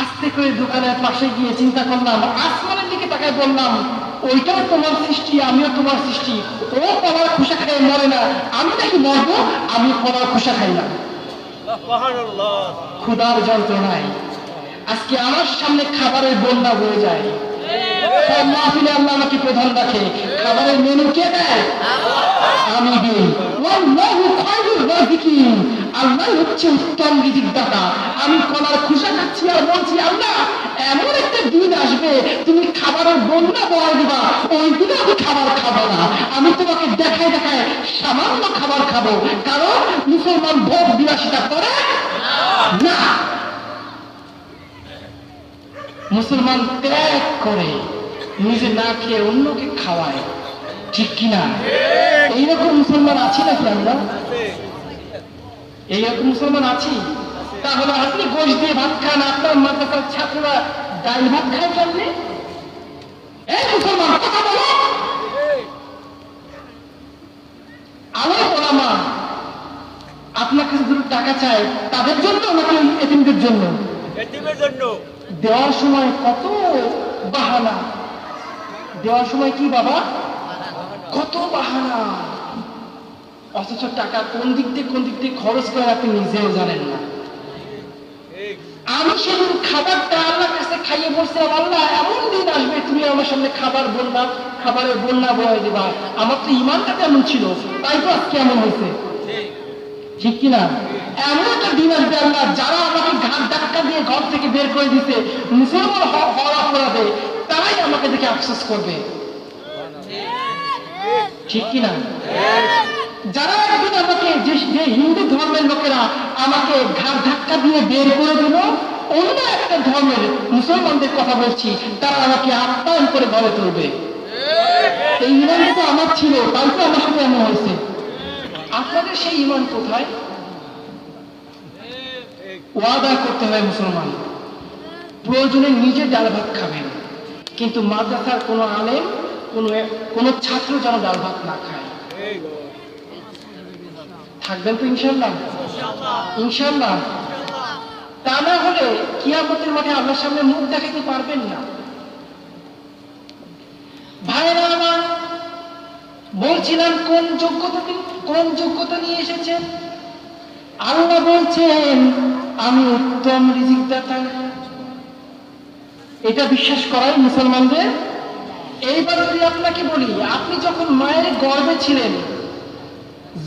আস্তে করে দোকানের পাশে গিয়ে চিন্তা করলাম, আসমানের দিকে তাকায় বললাম, ওইটাও তোমার সৃষ্টি, আমিও তোমার সৃষ্টি। ও কলার খোসা খাই মরে না, আমি নাকি মরবো? আমি কলার খোসা খাই না। ক্ষুধার যন্ত্রণায় আজকে আমার সামনে খাবারের বন্যা বয়ে যায়। সব মাহফিলে আল্লাহ আমাকে প্রধান রাখে। খাবারের মেনু কে দেয়? আমি দিই। ওয়াল্লাহু খায়রুর রাযিকিন, আল্লাহ হচ্ছে উত্তম রিজিক দাতা। আমি কলার খোসা খাচ্ছি আর বলছি, আল্লাহ এমন একটা দিন আসবে তুমি খাবারের বন্যা বয়ে দিবা, ওই দিনে আমি খাবার খাবো না। আমি তোমাকে দেখায় দেখায় সামান্য খাবার খাবো। কারণ মুসলমান ভোগ বিলাসিতা করে না। মুসলমান ত্যাগ করে, নিজে না খেয়ে অন্যকে খাওয়ায়, ঠিক কিনা? এইরকম মুসলমান আছি নাকি আমরা? এইরকম মুসলমান আছি? তাহলে আপনি গোশ দিয়ে ভাত খান, আপনার মাদ্রাসার ছাত্ররা ডাল ভাত খায় কেমনে? এই মুসলমান কথা বলো। আল্লাহ ওলামা আপনার কাছে দুটো টাকা চায়, তাদের জন্য নাকি এতিমদের জন্য? এতিমের জন্য। দেওয়ার সময় কত বাহানা, দেওয়ার সময় কি বাবা কত বাহানা, অথচ টাকা কোন দিক দিয়ে খরচ করে আপনি নিজেও জানেন না। আমি সেদিন খাবারটা আল্লাহর কাছে খাইয়ে বলছিলাম, আল্লাহ এমন দিন আসবে তুমি আমার সামনে খাবারের বন্যা বয়ে দিবা। আমার তো ইমানটা তেমন ছিল, তাই তো আজকে এমন হয়েছে, ঠিক কিনা? এমন একটা দিন আসবে আল্লাহ, যারা আমাকে ঘাট ধাক্কা দিয়ে ঘর থেকে বের করে দিতে মুসলমান হওয়ার অপরাধে, তারাই আমাকে দেখে আফসোস করবে, ঠিক কিনা? যারা একদিন আমাকে, যে হিন্দু ধর্মের লোকেরা আমাকে ঘাট ধাক্কা দিয়ে বের করে দিল, অন্য একটা ধর্মের মুসলমানদের কথা বলছি, তারা আমাকে আপ্যায়ন করে ঘরে তুলবে। এই ইমান তো আমার ছিল, তাই তো আমার সাথে এমন হয়েছে। আপনাদের সেই ইমান কোথায়? ওয়াদা করতে হয় মুসলমান, প্রয়োজনে নিজে ডাল ভাত খাবেন, কিন্তু মাদ্রাসার কোনো আলেম, কোনো ছাত্র যেন ডাল ভাত না খায়। থাকবেন তো ইনশাল্লাহ? ইনশাল্লাহ। তা না হলে কিয়ামতের মাঠে আল্লাহর সামনে মুখ দেখাতে পারবেন না। ভাইরা আমার, বলছিলাম কোন যোগ্যতা নিয়ে এসেছেন? আল্লাহ বলছেন আমি উত্তম রিজিক দাতা। এটা বিশ্বাস করাই মুসলমানদের। এইবার যদি আপনাকে বলি, আপনি যখন মায়ের গর্ভে ছিলেন,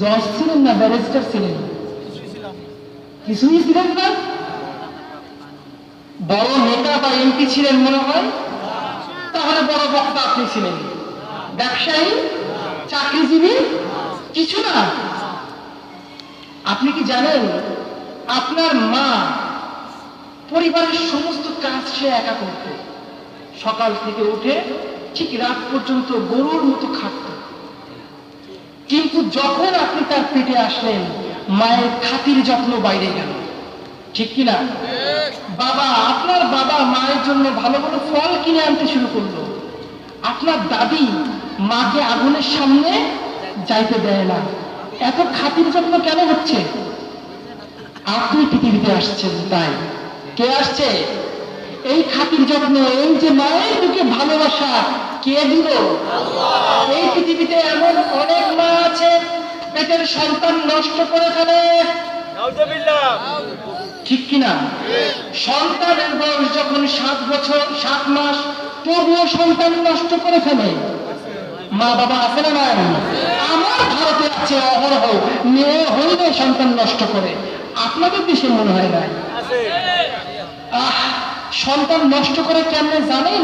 জজ ছিলেন না ব্যারিস্টার ছিলেন? কিছুই ছিলেন না। বড় নেতা বা এমপি ছিলেন মনে হয়, তাহলে বড় বক্তা আপনি ছিলেন। ব্যবসায়ী, চাকরিজীবী, কিছু না। আপনি কি জানেন আপনার মা পরিবারের সমস্ত কাজ সে একা করত, সকাল থেকে উঠে ঠিক রাত পর্যন্ত গরুর মতো খাটত, কিন্তু যখন আপনি তার পেটে আসলেন মায়ের খাতির যত্ন বাইরে গেল, ঠিক কিনা? আপনার বাবা মায়ের জন্য ভালো ভালো ফল কিনে আনতে শুরু করলো, আপনার দাদি মাকে আগুনের সামনে যাইতে দেয় না। এত খাতির যত্ন কেন হচ্ছে? আপনি পৃথিবীতে আসছেন তাই। কে আসছে? এই খাতির যত্ন, এই যে মায়ের বুকে ভালোবাসা কে দিল? এই পৃথিবীতে এমন অনেক মা আছে পেটের সন্তান নষ্ট করে ফেলে, ঠিক কিনা? সন্তানের বয়স যখন 7 বছর 7 মাস, তবুও সন্তান নষ্ট করে ফেলে। মা বাবা আছে না নাই? আমার ভারতে আছে অহরহ, মেয়ে হইলে সন্তান নষ্ট করে। আপনাদের দেশে মনে হয় নাই? সন্তান নষ্ট করে কেমনে জানেন?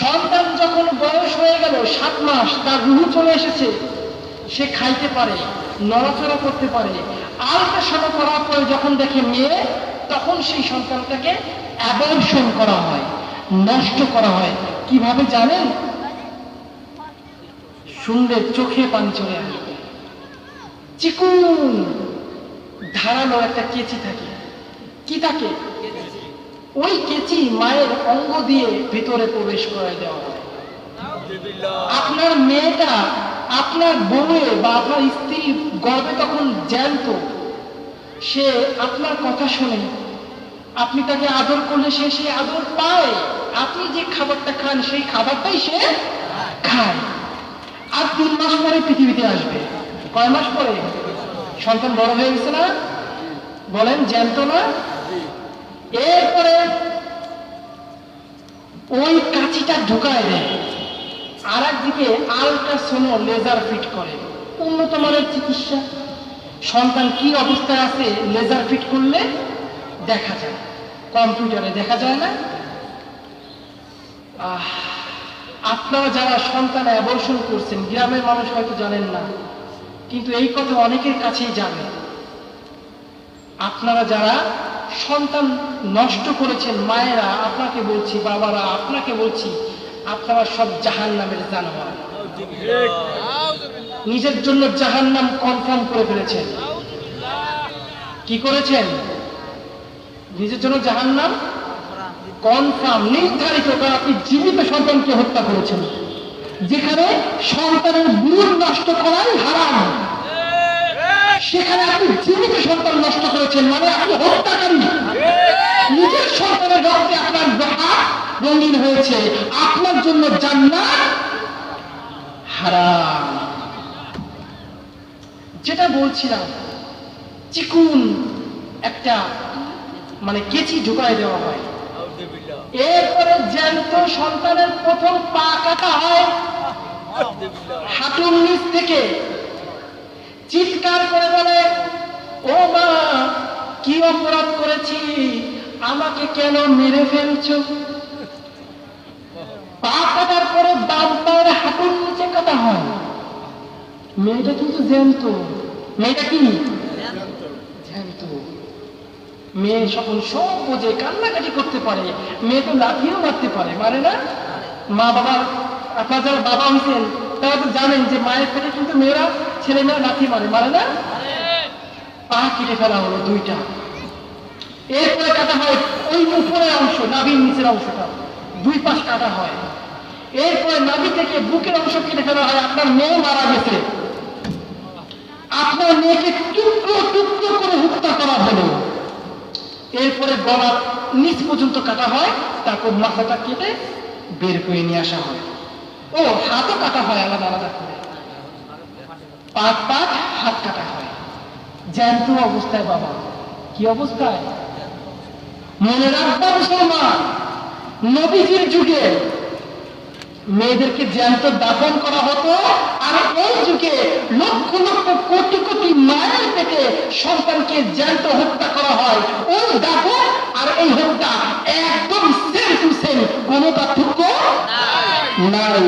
সন্তান যখন বয়স হয়ে গেল 7 মাস, তার রুহু চলে এসেছে, সে খাইতে পারে, নড়াচড়া করতে পারে, আল্ট্রাসাউন্ড করার পরে যখন দেখে মেয়ে, তখন সেই সন্তানটাকে অ্যাবর্শন করা হয়, নষ্ট করা হয়। কিভাবে জানেন? শুনলে চোখে পানি চলে আসবে। চিকুন ধারালো একটা কেচি থাকে, কি থাকে? ওই কেচি মায়ের অঙ্গ দিয়ে ভিতরে প্রবেশ করে দেওয়া হয়। আপনার মেয়েটা আপনার বউয়ে বা আপনার স্ত্রী গর্বে তখন জ্যান্ত, সে আপনার কথা শোনে, আপনি তাকে আদর করলে সে সে আদর পায়, আপনি যে খাবারটা খান সেই খাবারটাই সে খায়। আর 3 মাস পরে পৃথিবীতে আসবে। কয় মাস পরে? সন্তান বড় হয়ে গেছে না? বলেন, জ্যান্ত না? এরপরে ওই কাঁচিটা ঢুকায় দেয়, আর একদিকে আল্ট্রাসোনো লেজার ফিট করে, উন্নত মানের চিকিৎসা। সন্তান কি অবস্থায় আছে লেজার ফিট করলে দেখা যায়, কম্পিউটারে দেখা যায় না? আপনারা যারা সন্তান অ্যাবর্শন করছেন, গ্রামের মানুষ হয়তো জানেন না, কিন্তু এই কথা অনেকের কাছেই জানে। আপনারা যারা সন্তান নষ্ট করেছেন, মায়েরা আপনাকে বলছি, বাবারা আপনাকে বলছি, আপনারা সব জাহান্নামের জানোয়ার। নিজের জন্য জাহান্নাম কনফার্ম করে ফেলেছেন। কি করেছেন? নিজের জন্য জাহান্নাম কনফার্ম, নির্ধারিত। কারণ আপনি জীবিত সন্তানকে হত্যা করেছেন, যেখানে সন্তানের গুণ নষ্ট করাই হারাম, সেখানে আপনি জীবিত সন্তান নষ্ট করেছেন, মানে আপনি হত্যাকারী। নিজের সন্তানের রক্তে আপনার হাত রঙিন হয়েছে, আপনার জন্য জান্নাত হারাম। যেটা বলছিলাম, চিকুন একটা মানে কেচি ঢুকায় দেওয়া হয়, এরপরে জ্যান্ত সন্তানের প্রথম পা কাটা হয়, হাঁটুর নিচ থেকে। চিৎকার করে বলে, ও মা, কি অপরাধ করেছি, আমাকে কেন মেরে ফেলছো? পা কাটার পরে বাম পায়ের হাঁটুর নিচে কাটা হয়। মেয়েটা কিন্তু জ্যান্ত। মেয়েটা কি জ্যান্ত? মেয়ে সকল সব বোঝে, কান্নাকাটি করতে পারে, মেয়ে তো লাফিয়েও মারতে পারে, মানে না? মা বাবার, আপনার যারা বাবা হয়েছেন তারা তো জানেন যে মায়ের পেটে কিন্তু মেয়েরা, ছেলে মেয়েরা লাফি মারে, মানে না? পা কেটে ফেলা হলো 2টা। এরপরে কাটা হয় ওই উপরের অংশ, নাভির নিচের অংশটা, 2 পাশ কাটা হয়। এরপরে নাভি থেকে বুকের অংশ কেটে ফেলা হয়। আপনার মেয়ে মারা গেছে, আপনার মেয়েকে টুকরো টুকরো করে হত্যা করা হলো। এরপরে গলার নিচ পর্যন্ত কাটা হয়, তারপর মাথাটা কেটে বের করে নিয়ে আসা হয়। ও হাতও কাটা হয় আলাদা আলাদা করে, পাট হাত কাটা হয়, জ্যান্ত অবস্থায়। বাবা কি অবস্থায়? মনে রাখবা মুসলমান, নবীজির যুগে মেয়েদেরকে জ্যান্ত দাফন করা হতো, আর এই যুগে লক্ষ লক্ষ কোটি কোটি মায়ের পেটে সন্তানকে জ্যান্ত হত্যা করা হয়। ওই দাফন আর এই হত্যা একদম সেম টু সেম, কোনো পার্থক্য নাই।